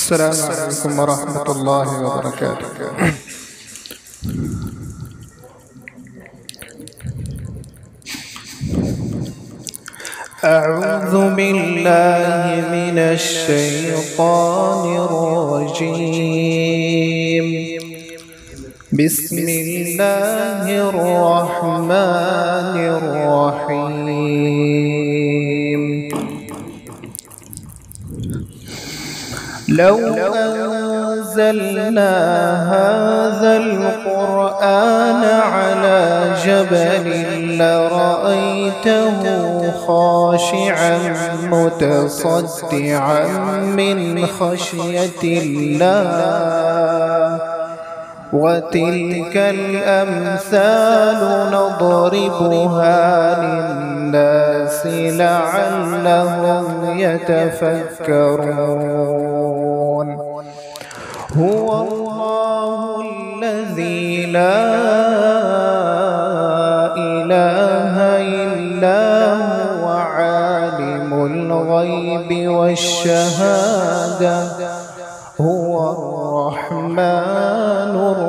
अस्सलामु अलैकुम वरहमतुल्लाहि वबरकातुहू। अऊज़ु बिल्लाहि मिनश शैतानिर रजीम। बिस्मिल्लाहिर रहमानिर रहीम। लौ अंज़लना हाज़ल क़ुरआन अला जबलिन लरअयतहु ख़ाशिअन मुतसद्दिअन मिन ख़श्यतिल्लाह वतिल्कल अम्सालु नज़रिबुहा लिन्नासि लअल्लहुम यतफ़क्करून। हुवल्लाहुल्लज़ी ला इलाहा इल्ला हुवा आलिमुल ग़ैबि वश्शहादा हुवर रहमानुर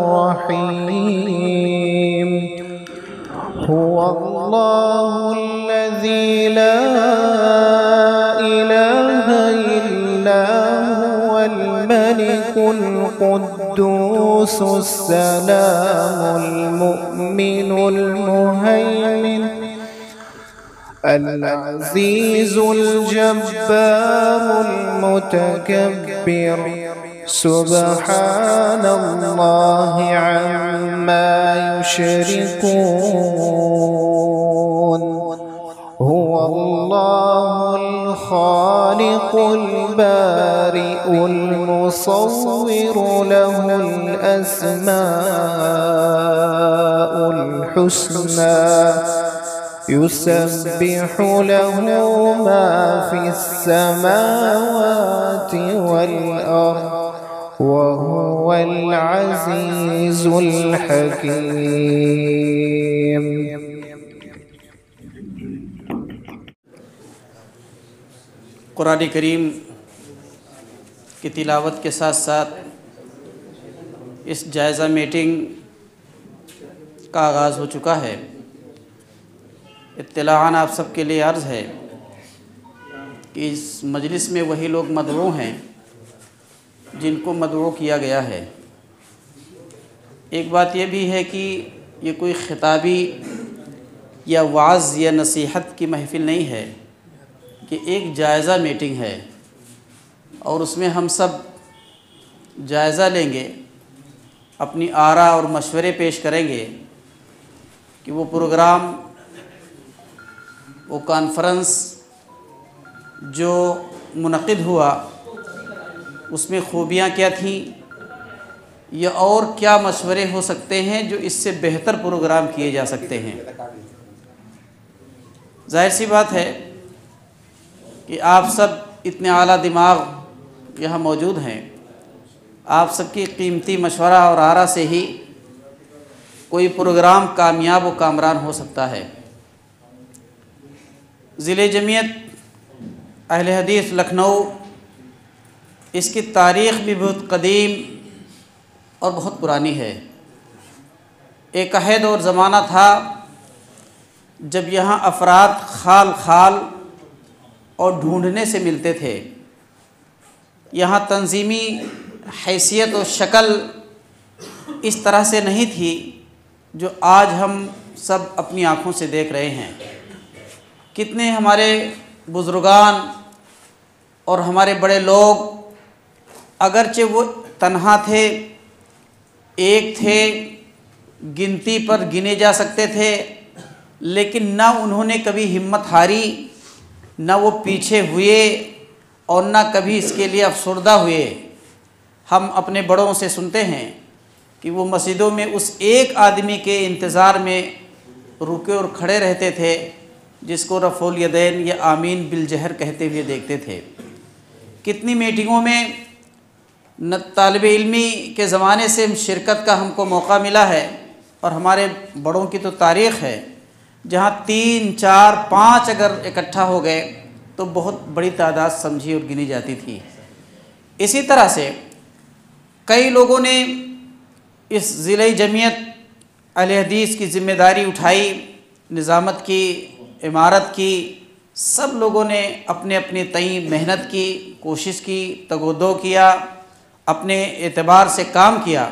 रहीम। हुवल्लाहुल्लज़ी ला इलाहा इल्ला हुवल मलिकुल क़ुद्दूसुस सलामुल मुअ्मिनुल मुहैमिन अल अज़ीज़ुल जब्बारुल मुतकब्बिर। सुब्हानल्लाहि अम्मा युशरिकून। हुवल्लाहुल ख़ालिक़ुल बारिउल मुसव्विरु लहुल अस्माउल हुस्ना युसब्बिहु लहु मा फिस समावाति वल अर्द वहुवल अज़ीज़ुल हकीम। कुरान करीम की तिलावत के साथ साथ इस जायज़ा मीटिंग का आगाज़ हो चुका है। इत्तिलाअन आप सबके लिए अर्ज़ है कि इस मजलिस में वही लोग मदऊ हैं जिनको मदऊ किया गया है। एक बात यह भी है कि ये कोई ख़िताबी या वाज़ या नसीहत की महफ़िल नहीं है कि एक जायज़ा मीटिंग है और उसमें हम सब जायज़ा लेंगे, अपनी आरा और मशवरे पेश करेंगे कि वो प्रोग्राम, वो कॉन्फ्रेंस जो मुनक़िद हुआ उसमें ख़ूबियाँ क्या थीं या और क्या मशवरे हो सकते हैं जो इससे बेहतर प्रोग्राम किए जा सकते हैं। ज़ाहिर सी बात है कि आप सब इतने आला दिमाग यहाँ मौजूद हैं, आप सबकी कीमती मशवरा और आरा से ही कोई प्रोग्राम कामयाब व कामरान हो सकता है। ज़िले जमीयत अहले हदीस लखनऊ, इसकी तारीख़ भी बहुत कदीम और बहुत पुरानी है। एक अहद और ज़माना था जब यहाँ अफराद खाल खाल और ढूंढने से मिलते थे। यहाँ तंज़ीमी हैसियत और शक्ल इस तरह से नहीं थी जो आज हम सब अपनी आँखों से देख रहे हैं। कितने हमारे बुज़ुर्गान और हमारे बड़े लोग, अगरचे वो तन्हा थे, एक थे, गिनती पर गिने जा सकते थे, लेकिन ना उन्होंने कभी हिम्मत हारी, ना वो पीछे हुए और ना कभी इसके लिए अफसरदा हुए। हम अपने बड़ों से सुनते हैं कि वो मस्जिदों में उस एक आदमी के इंतज़ार में रुके और खड़े रहते थे जिसको रफ़ुल यदैन या आमीन बिल जहर कहते हुए देखते थे। कितनी मीटिंगों में न तालिब इल्मी के ज़माने से शिरकत का हमको मौका मिला है और हमारे बड़ों की तो तारीख़ है जहाँ 3, 4, 5 अगर इकट्ठा हो गए तो बहुत बड़ी तादाद समझी और गिनी जाती थी। इसी तरह से कई लोगों ने इस ज़िले जमीयत अहले हदीस की ज़िम्मेदारी उठाई, निज़ामत की, इमारत की, सब लोगों ने अपने अपने तई मेहनत की, कोशिश की, तगोदो किया, अपने एतबार से काम किया।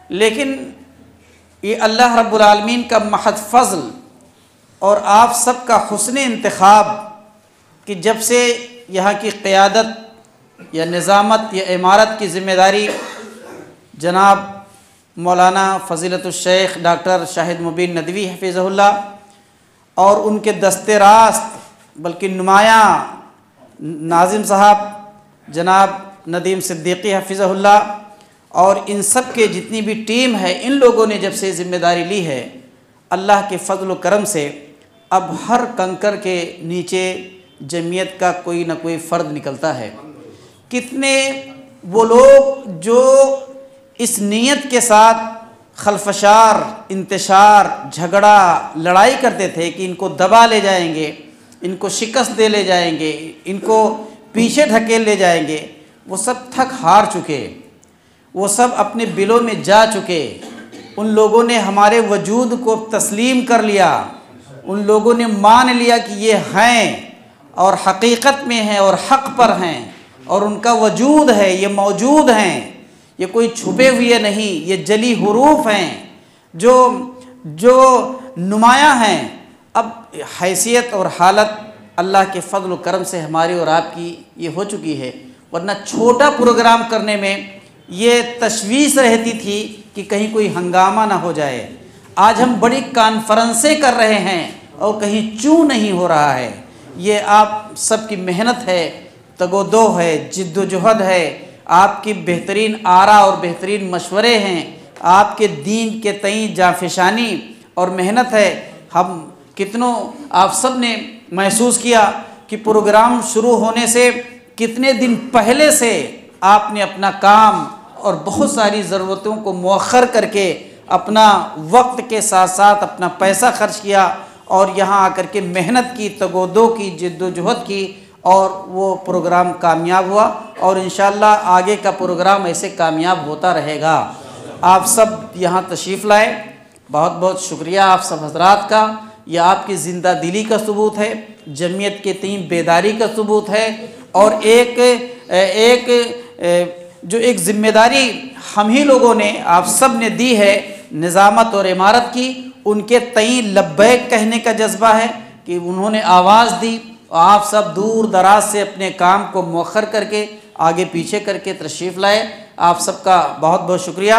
लेकिन ये अल्लाह रब्बुल आलमीन का महद फ़ज़ल और आप सब का हुस्न इंतखाब कि जब से यहाँ की क़यादत या निज़ामत या इमारत की ज़िम्मेदारी जनाब मौलाना फ़ज़ीलतुश्शैख़ डॉक्टर शाहिद मुबीन नदवी हफ़िज़हुल्लाह और उनके दस्ते रास्त बल्कि नुमायाँ नाज़िम साहब जनाब नदीम सिद्दीक़ी हफ़िज़हुल्लाह और इन सब के जितनी भी टीम है, इन लोगों ने जब से ज़िम्मेदारी ली है, अल्लाह के फ़ज़ल व करम से अब हर कंकर के नीचे जमीयत का कोई ना कोई फ़र्द निकलता है। कितने वो लोग जो इस नीयत के साथ खलफशार, इंतशार, झगड़ा, लड़ाई करते थे कि इनको दबा ले जाएंगे, इनको शिकस्त दे ले जाएंगे, इनको पीछे ढकेल ले जाएंगे, वो सब थक हार चुके, वो सब अपने बिलों में जा चुके। उन लोगों ने हमारे वजूद को तस्लीम कर लिया, उन लोगों ने मान लिया कि ये हैं और हकीकत में हैं और हक़ पर हैं और उनका वजूद है, ये मौजूद हैं, ये कोई छुपे हुए नहीं, ये जली हुरूफ हैं जो नुमायाँ हैं। अब हैसियत और हालत अल्लाह के फ़ज़ल व करम से हमारी और आपकी ये हो चुकी है, वरना छोटा प्रोग्राम करने में ये तशवीश रहती थी कि कहीं कोई हंगामा ना हो जाए। आज हम बड़ी कॉन्फ्रेंसें कर रहे हैं और कहीं चूँ नहीं हो रहा है। ये आप सबकी मेहनत है, तगोदो है, जिद्दोजहद है, आपकी बेहतरीन आरा और बेहतरीन मशवरे हैं, आपके दीन के तई जाफिशानी और मेहनत है। हम कितनों आप सब ने महसूस किया कि प्रोग्राम शुरू होने से कितने दिन पहले से आपने अपना काम और बहुत सारी ज़रूरतों को मौखर करके अपना वक्त के साथ साथ अपना पैसा खर्च किया और यहाँ आकर के मेहनत की, तगोदो की, जिद्दोजहद की और वो प्रोग्राम कामयाब हुआ और इंशाअल्लाह आगे का प्रोग्राम ऐसे कामयाब होता रहेगा। आप सब यहाँ तशरीफ़ लाए, बहुत बहुत शुक्रिया आप सब हजरात का। यह आपकी ज़िंदा दिली का सबूत है, जमीयत के तीन बेदारी का सबूत है और जो एक ज़िम्मेदारी हम ही लोगों ने आप सब ने दी है निज़ामत और इमारत की, उनके तई लब्बैक कहने का जज्बा है कि उन्होंने आवाज़ दी और आप सब दूर दराज से अपने काम को मौखर करके आगे पीछे करके तशरीफ़ लाए। आप सबका बहुत बहुत शुक्रिया।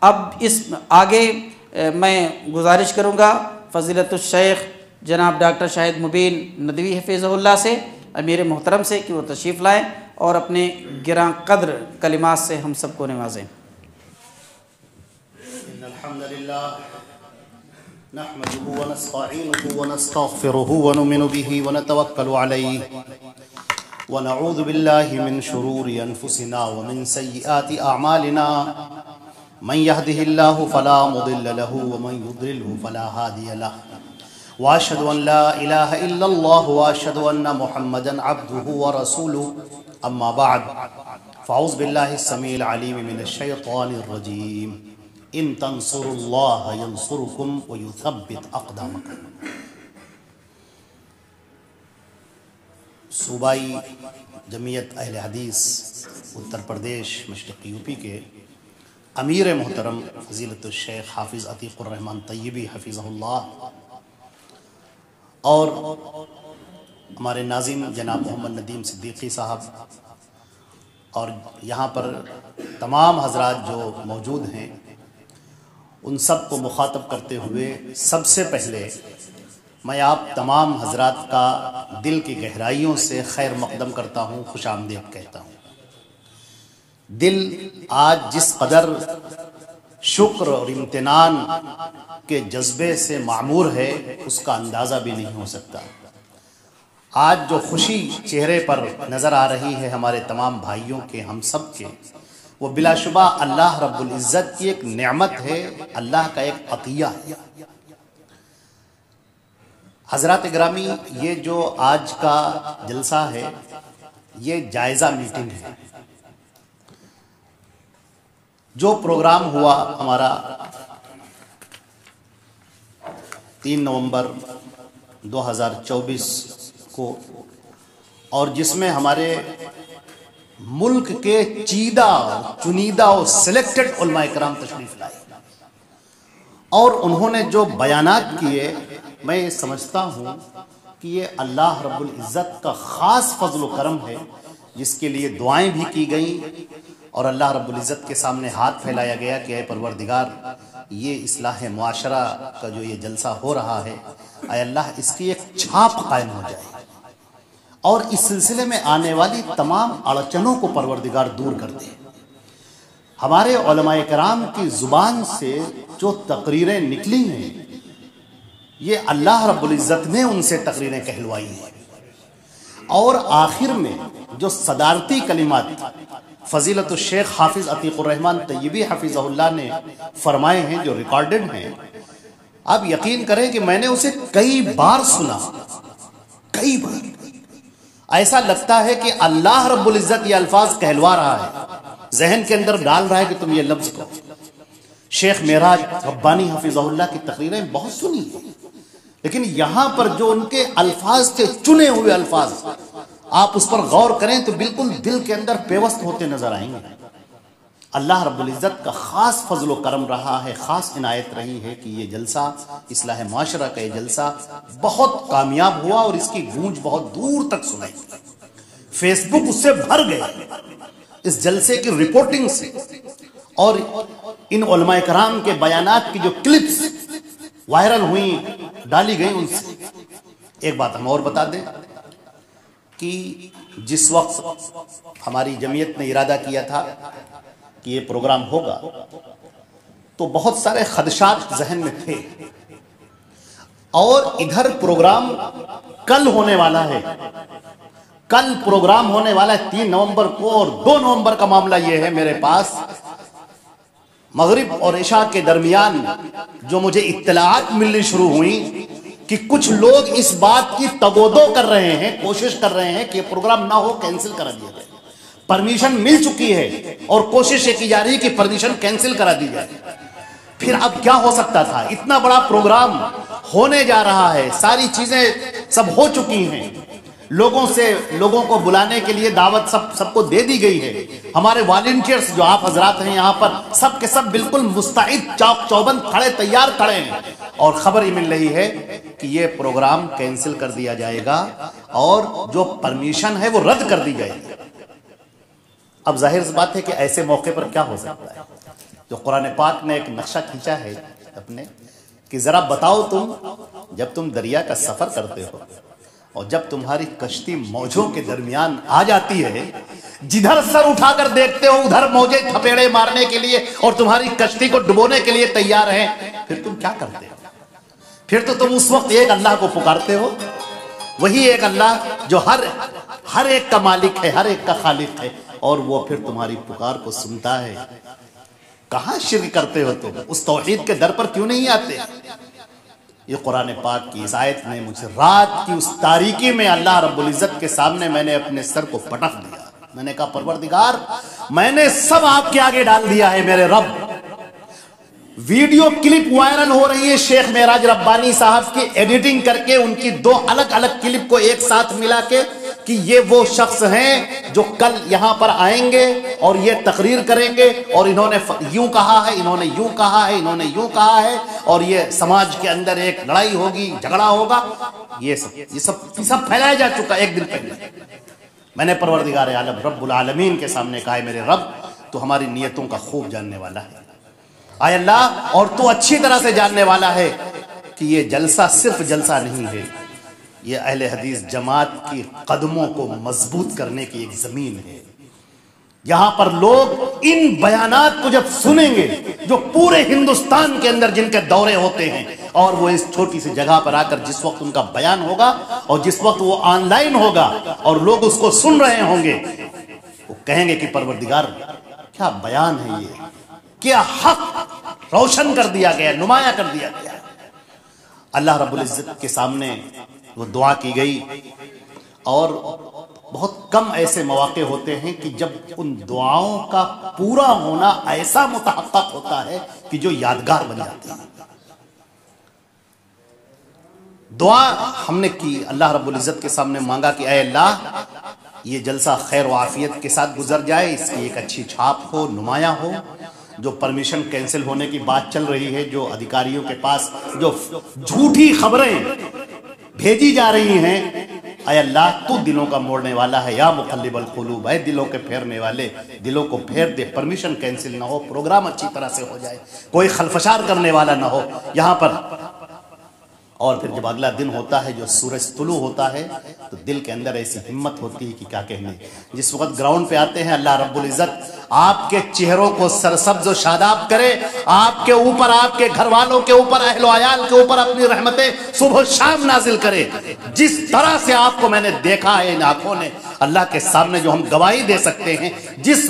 अब इस आगे मैं गुजारिश करूँगा फ़ज़ीलतुश्शैख़ जनाब डॉक्टर शाहिद मुबीन नदवी हफ़िज़हुल्लाह से, अमीर मोहतरम से कि वो तशरीफ़ लाएँ और अपने गिरां कद्र कलिमात से हम सबको नवाजें। नहमदुहु व नस्तईनुहु व नस्तगफिरुहु व नुमिनु बिही व नतवक्कलु अलैहि व नऊज़ु बिल्लाहि मिन शुरूरि अनफुसिना व मिन सय्यिआति अअमालिना मन यहदिहिल्लाहु फला मुदिल्ल लहु व मन युद्लिलहु फला हादिय लहु व अशहदु अन ला इलाहा इल्लल्लाहु व अशहदु अन्न मुहम्मदन अब्दुहु व रसूलुहु अम्मा बाद फ़अऊज़ु बिल्लाहि समीइल अलीम मिनश शैतानिर रजीम इन तंसुरुल्लाह यंसुरुकुम व युथब्बित अक़दामकुम। सूबाई जमीयत अहले हदीस उत्तर प्रदेश मशरिक़ी यूपी के अमीर मोहतरम फ़ज़ीलतुश्शैख़ हाफ़िज़ अतीक़ुर रहमान तय्यबी हफ़िज़हुल्लाह और हमारे नाज़िम जनाब मोहम्मद नदीम सिद्दीक़ी साहब और यहाँ पर तमाम हज़रात जो मौजूद हैं, उन सब को मुखातब करते हुए सबसे पहले मैं आप तमाम हज़रात का दिल की गहराइयों से खैर मक़दम करता हूँ, खुश आमदीद कहता हूँ। दिल आज जिस कदर शुक्र और इम्तिनान के जज्बे से मामूर है उसका अंदाज़ा भी नहीं हो सकता। आज जो खुशी चेहरे पर नज़र आ रही है हमारे तमाम भाइयों के, हम सब के, वो बिलाशुबा अल्लाह रब्बुल इज़्ज़त की एक नेमत है, अल्लाह का एक अतिया है। हज़रात गिरामी, ये जो आज का जलसा है ये जायज़ा मीटिंग है। जो प्रोग्राम हुआ हमारा 3 नवंबर 2024 को, और जिसमें हमारे मुल्क के चुनीदा और सिलेक्टेड उलमाए कराम तशरीफ लाए और उन्होंने जो बयानात किए, मैं ये समझता हूँ कि ये अल्लाह रब्बुल इज़्ज़त का ख़ास फज़ल व करम है, जिसके लिए दुआएं भी की गई और अल्लाह रब्बुल इज़्ज़त के सामने हाथ फैलाया गया कि ऐ परवरदिगार, ये इस्लाह मुआशरा का जो ये जलसा हो रहा है, ऐ अल्लाह इसकी एक छाप कायम हो जाए और इस सिलसिले में आने वाली तमाम अड़चनों को परवरदिगार दूर कर दे। हमारे उलमाए कराम की ज़ुबान से जो तकरीरें निकली हैं, ये अल्लाह रब्बुल इज़्ज़त ने उनसे तकरीरें कहलवाई हैं और आखिर में जो सदारती कलिमात फजीलत शेख हाफिज़ अतीकुर रहमान तय्यबी हफिज़हुल्लाह ने फरमाए हैं, जो रिकॉर्डेड हैं, आप यकीन करें कि मैंने उसे कई बार सुना, कई बार। ऐसा लगता है कि अल्लाह रब्बुल इज़्ज़त ये अल्फाज कहलवा रहा है, जहन के अंदर डाल रहा है कि तुम ये लफ्ज कहो। शेख मेराज रब्बानी हफिज़हुल्लाह की तकरीरें बहुत सुनी, लेकिन यहां पर जो उनके अल्फाज थे, चुने हुए अल्फाज, आप उस पर गौर करें तो बिल्कुल दिल के अंदर पेवस्त होते नजर आएंगे। अल्लाह रब्बुल इज़्ज़त का ख़ास फजल व करम रहा है, ख़ास इनायत रही है कि ये जलसा, इस्लाह माशरा का ये जलसा बहुत कामयाब हुआ और इसकी गूंज बहुत दूर तक सुनाई। फेसबुक उससे भर गए इस जलसे की रिपोर्टिंग से और इन उलमाए कराम के बयानात की जो क्लिप्स वायरल हुई, डाली गई, उनसे। एक बात हम और बता दें कि जिस वक्त हमारी जमीयत ने इरादा किया था कि ये प्रोग्राम होगा, तो बहुत सारे खदशात जहन में थे और इधर प्रोग्राम कल होने वाला है, कल प्रोग्राम होने वाला है 3 नवंबर को, और 2 नवंबर का मामला ये है मेरे पास, मगरिब और इशा के दरमियान जो मुझे इत्तलाआत मिलनी शुरू हुई कि कुछ लोग इस बात की तगोदो कर रहे हैं, कोशिश कर रहे हैं कि प्रोग्राम ना हो, कैंसिल करा दिया जाए। परमिशन मिल चुकी है और कोशिश ये की जा रही है कि परमिशन कैंसिल करा दी जाए। फिर अब क्या हो सकता था, इतना बड़ा प्रोग्राम होने जा रहा है, सारी चीजें सब हो चुकी हैं, लोगों को बुलाने के लिए दावत सबको दे दी गई है। हमारे वॉलंटियर्स जो आप हजरात हैं यहाँ पर, सब के सब बिल्कुल मुस्तैद, चौक चौबंद खड़े, तैयार खड़े हैं, और खबर ये मिल रही है कि ये प्रोग्राम कैंसिल कर दिया जाएगा और जो परमिशन है वो रद्द कर दी जाएगी। अब जाहिर सी बात है कि ऐसे मौके पर क्या हो सकता है, जो कुरान पाक ने एक नक्शा खींचा है अपने, कि जरा बताओ तुम, जब तुम दरिया का सफर करते हो और जब तुम्हारी कश्ती मौजों के दरमियान आ जाती है, जिधर सर उठाकर देखते हो उधर मौजे थपेड़े मारने के लिए और तुम्हारी कश्ती को डुबोने के लिए तैयार हैं, फिर तुम क्या करते हो? फिर तो तुम उस वक्त एक अल्लाह को पुकारते हो, वही एक अल्लाह जो हर एक का मालिक है, हर एक का खालिक है, और वो फिर तुम्हारी पुकार को सुनता है। कहां शिर्क करते हो तुम? उस तौहीद के दर पर क्यों नहीं आते? ये कुरान पाक की इस आयत ने मुझे रात की उस तारीकी में अल्लाह रब्बुल इज़्ज़त के सामने मैंने अपने सर को पटक दिया। मैंने कहा, परवरदिगार, मैंने सब आपके आगे डाल दिया है मेरे रब। वीडियो क्लिप वायरल हो रही है शेख मेराज रब्बानी साहब की एडिटिंग करके, उनकी 2 अलग अलग क्लिप को एक साथ मिला के, कि ये वो शख्स हैं जो कल यहां पर आएंगे और ये तकरीर करेंगे और इन्होंने यूं कहा है, इन्होंने यूं कहा है, इन्होंने यूं कहा है, और ये समाज के अंदर एक लड़ाई होगी, झगड़ा होगा। ये सब फैलाया जा चुका एक दिन पहले। मैंने परवरदिगार आलम रब्बुल आलमीन के सामने कहा, मेरे रब, तू हमारी नियतों का खूब जानने वाला है, आय अल्लाह, और तू अच्छी तरह से जानने वाला है कि ये जलसा सिर्फ जलसा नहीं है, ये अहले हदीस जमात की कदमों को मजबूत करने की एक जमीन है। यहां पर लोग इन बयानात को जब सुनेंगे, जो पूरे हिंदुस्तान के अंदर जिनके दौरे होते हैं, और वो इस छोटी सी जगह पर आकर जिस वक्त उनका बयान होगा और जिस वक्त वो ऑनलाइन होगा और लोग उसको सुन रहे होंगे, वो कहेंगे कि परवरदिगार, क्या बयान है ये, क्या हक रोशन कर दिया गया, नुमाया कर दिया गया। अल्लाह रब्बुल इज़्ज़त के सामने वो दुआ की गई और बहुत कम ऐसे मौके होते हैं कि जब उन दुआओं का पूरा होना ऐसा मुतहक्कक होता है कि जो यादगार बन जाती है। दुआ हमने की, अल्लाह रब्बुल इज़्ज़त के सामने मांगा कि ऐ अल्लाह ये जलसा खैर व आफियत के साथ गुजर जाए, इसकी एक अच्छी छाप हो, नुमाया हो। जो परमिशन कैंसिल होने की बात चल रही है, जो अधिकारियों के पास जो झूठी खबरें भेजी जा रही हैं, ऐ अल्लाह तू दिलों का मोड़ने वाला है, या मुक़ल्लिबल क़ुलूब, ऐ दिलों के फेरने वाले, दिलों को फेर दे। परमिशन कैंसिल ना हो, प्रोग्राम अच्छी तरह से हो जाए, कोई खलफशार करने वाला ना हो यहाँ पर। और फिर जब अगला दिन होता है, जो सूरज तुलू होता है, तो दिल के अंदर ऐसी हिम्मत होती है कि क्या कहने। जिस वक्त ग्राउंड पे आते हैं, अल्लाह रब्बुल इज़्ज़त आपके चेहरों को सरसब्ज शादाब करे, आपके ऊपर, आपके घर वालों के ऊपर, अहलो अयाल के ऊपर अपनी रहमतें सुबह शाम नाजिल करे। जिस तरह से आपको मैंने देखा है इन आंखों ने, अल्लाह के सामने जो हम गवाही दे सकते हैं, जिस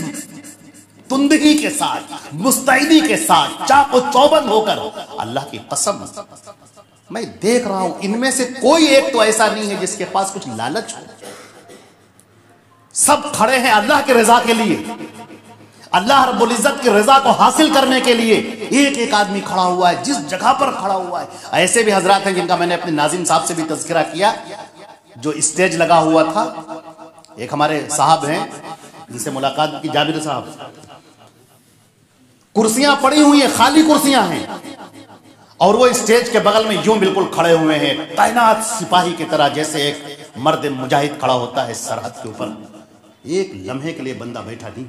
तुंदगी के साथ, मुस्तैदी के साथ, चाको चौबंद होकर, अल्लाह की कसम मैं देख रहा हूं, इनमें से कोई एक तो ऐसा नहीं है जिसके पास कुछ लालच हो। सब खड़े हैं अल्लाह के रजा के लिए, अल्लाह रब्बुल इज़्ज़त की रजा को हासिल करने के लिए। एक एक आदमी खड़ा हुआ है, जिस जगह पर खड़ा हुआ है। ऐसे भी हजरात हैं जिनका मैंने अपने नाजिम साहब से भी तज़किरा किया, जो स्टेज लगा हुआ था। एक हमारे साहब हैं जिनसे मुलाकात की, जाबिर साहब, कुर्सियां पड़ी हुई हैं, खाली कुर्सियां हैं, और वो स्टेज के बगल में यूं बिल्कुल खड़े हुए हैं, तैनात सिपाही की तरह, जैसे एक मर्द मुजाहिद खड़ा होता है सरहद के ऊपर। एक लम्हे के लिए बंदा बैठा नहीं,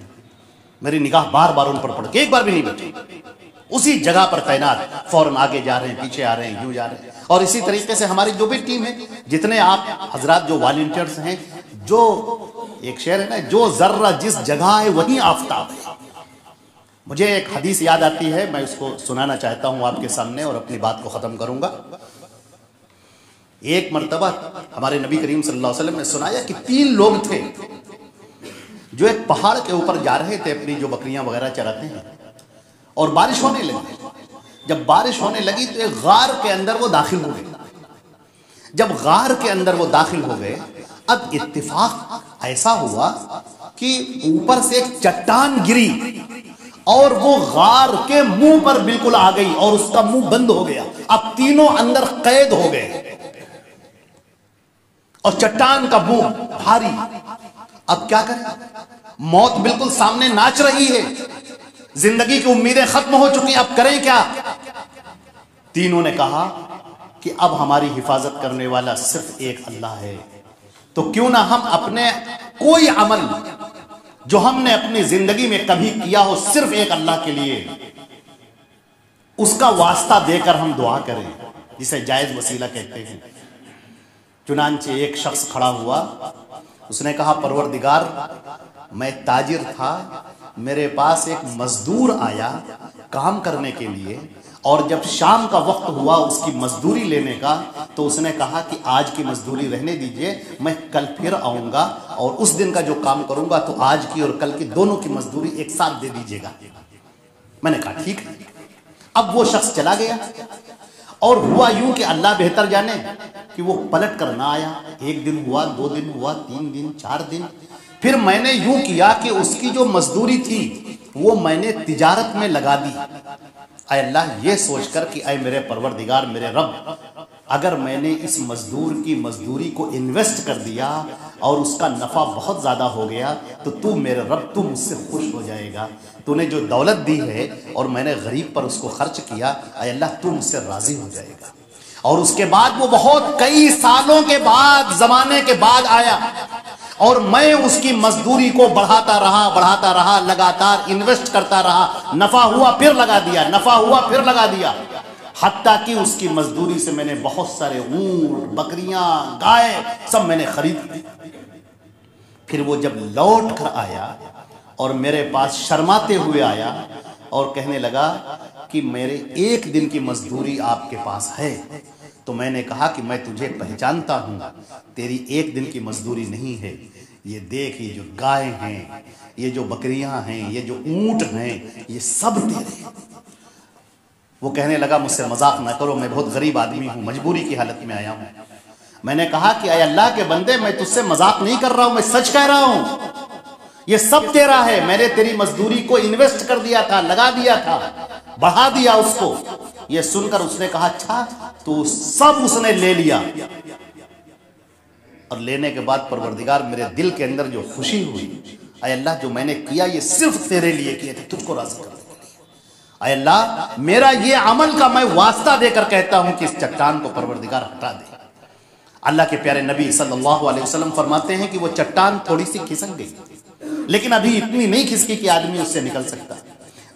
मेरी निगाह बार बार उन पर पड़ के एक बार भी नहीं बैठी, उसी जगह पर तैनात, फौरन आगे जा रहे हैं, पीछे आ रहे हैं, यूं जा रहे हैं। और इसी तरीके से हमारी जो भी टीम है, जितने आप हजरात जो वॉलंटियर्स हैं, जो एक शेर है ना, जो जर्रा जिस जगह है वहीं आफताब है। मुझे एक हदीस याद आती है, मैं उसको सुनाना चाहता हूं आपके सामने और अपनी बात को खत्म करूंगा। एक मर्तबा हमारे नबी करीम सल्लल्लाहु अलैहि वसल्लम ने सुनाया कि 3 लोग थे जो एक पहाड़ के ऊपर जा रहे थे, अपनी जो बकरियां वगैरह चराते हैं, और बारिश होने लगी। जब बारिश होने लगी तो एक गार के अंदर वो दाखिल हो गए। जब गार के अंदर वो दाखिल हो गए, अब इत्तिफाक ऐसा हुआ कि ऊपर से एक चट्टान गिरी और वो गार के मुंह पर बिल्कुल आ गई और उसका मुंह बंद हो गया। अब तीनों अंदर कैद हो गए और चट्टान का मुंह भारी। अब क्या करें? मौत बिल्कुल सामने नाच रही है, जिंदगी की उम्मीदें खत्म हो चुकी, अब करें क्या? तीनों ने कहा कि अब हमारी हिफाजत करने वाला सिर्फ एक अल्लाह है, तो क्यों ना हम अपने कोई अमल जो हमने अपनी जिंदगी में कभी किया हो, सिर्फ एक अल्लाह के लिए, उसका वास्ता देकर हम दुआ करें, जिसे जायज वसीला कहते हैं। चुनांचे एक शख्स खड़ा हुआ, उसने कहा, परवरदिगार, मैं ताजिर था, मेरे पास एक मजदूर आया काम करने के लिए, और जब शाम का वक्त हुआ उसकी मजदूरी लेने का, तो उसने कहा कि आज की मजदूरी रहने दीजिए, मैं कल फिर आऊंगा और उस दिन का जो काम करूंगा तो आज की और कल की दोनों की मजदूरी एक साथ दे दीजिएगा। मैंने कहा ठीक है। अब वो शख्स चला गया और हुआ यूं कि अल्लाह बेहतर जाने कि वो पलट कर ना आया। 1 दिन हुआ, 2 दिन हुआ, 3 दिन, 4 दिन। फिर मैंने यूं किया कि उसकी जो मजदूरी थी वो मैंने तिजारत में लगा दी। ऐ अल्लाह, ये सोचकर कि ऐ मेरे परवरदिगार, मेरे रब, अगर मैंने इस मजदूर की मजदूरी को इन्वेस्ट कर दिया और उसका नफ़ा बहुत ज़्यादा हो गया, तो तू मेरे रब, तू मुझसे खुश हो जाएगा। तूने जो दौलत दी है और मैंने गरीब पर उसको खर्च किया, ऐ अल्लाह, तू मुझसे राज़ी हो जाएगा। और उसके बाद वो बहुत कई सालों के बाद, ज़माने के बाद आया और मैं उसकी मजदूरी को बढ़ाता रहा, लगातार इन्वेस्ट करता रहा। नफा हुआ फिर लगा दिया, नफा हुआ फिर लगा दिया, हत्ता कि उसकी मजदूरी से मैंने बहुत सारे ऊंट, बकरियां, गाय सब मैंने खरीद ली। फिर वो जब लौट कर आया और मेरे पास शर्माते हुए आया और कहने लगा कि मेरे 1 दिन की मजदूरी आपके पास है, तो मैंने कहा कि मैं तुझे पहचानता हूं, तेरी 1 दिन की मजदूरी नहीं है। ये देख, ये जो गाय हैं, ये जो बकरियां हैं, ये जो ऊंट हैं, ये सब तेरे। वो कहने लगा, मुझसे मजाक ना करो, मैं बहुत गरीब आदमी हूं, मजबूरी की हालत में आया हूं। मैंने कहा कि अय अल्लाह के बंदे, मैं तुझसे मजाक नहीं कर रहा हूं, मैं सच कह रहा हूं, ये सब तेरा है। मैंने तेरी मजदूरी को इन्वेस्ट कर दिया था, लगा दिया था, बढ़ा दिया उसको। ये सुनकर उसने कहा अच्छा, तो सब उसने ले लिया। और लेने के बाद परवरदिगार, मेरे दिल के अंदर जो खुशी हुई, अय अल्लाह जो मैंने किया ये सिर्फ तेरे लिए किया था, तुझको राजी करने के लिए। अय अल्लाह मेरा ये अमल का मैं वास्ता देकर कहता हूं कि इस चट्टान को परवरदिगार हटा दे। अल्लाह के प्यारे नबी सल्लल्लाहु अलैहि वसल्लम फरमाते हैं कि वो चट्टान थोड़ी सी खिसक गई, लेकिन अभी इतनी नहीं खिसकी कि आदमी उससे निकल सकता।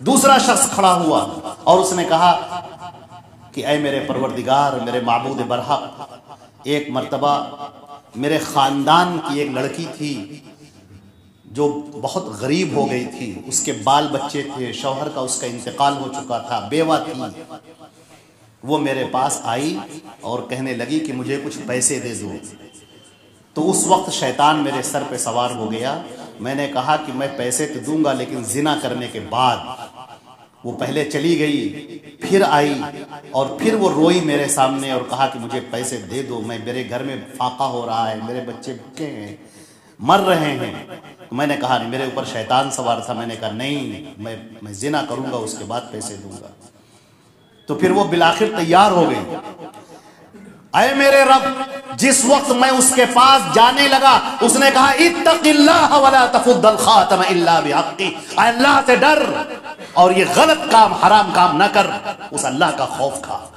दूसरा शख्स खड़ा हुआ और उसने कहा कि ऐ मेरे परवरदिगार, मेरे माबूद बरहक, एक मर्तबा मेरे ख़ानदान की एक लड़की थी जो बहुत गरीब हो गई थी, उसके बाल बच्चे थे, शौहर का उसका इंतकाल हो चुका था, बेवा थी। वो मेरे पास आई और कहने लगी कि मुझे कुछ पैसे दे दो। तो उस वक्त शैतान मेरे सर पे सवार हो गया। मैंने कहा कि मैं पैसे तो दूंगा, लेकिन जिना करने के बाद। वो पहले चली गई, फिर आई और फिर वो रोई मेरे सामने और कहा कि मुझे पैसे दे दो, मेरे घर में फाका हो रहा है, मेरे बच्चे भूखे हैं, मर रहे हैं। मैंने कहा मेरे ऊपर शैतान सवार था। मैंने कहा नहीं, मैं जिना करूंगा, उसके बाद पैसे दूंगा। तो फिर वो बिलाखिर तैयार हो गई। अय मेरे रब, जिस वक्त मैं उसके पास जाने लगा, उसने कहा इत्तक़िल्लाह वला तफ़ुद्दल ख़ातम इल्ला बिहक़्क़ि, अल्लाह से डर और ये गलत काम, हराम काम न कर, उस अल्लाह का खौफ खा।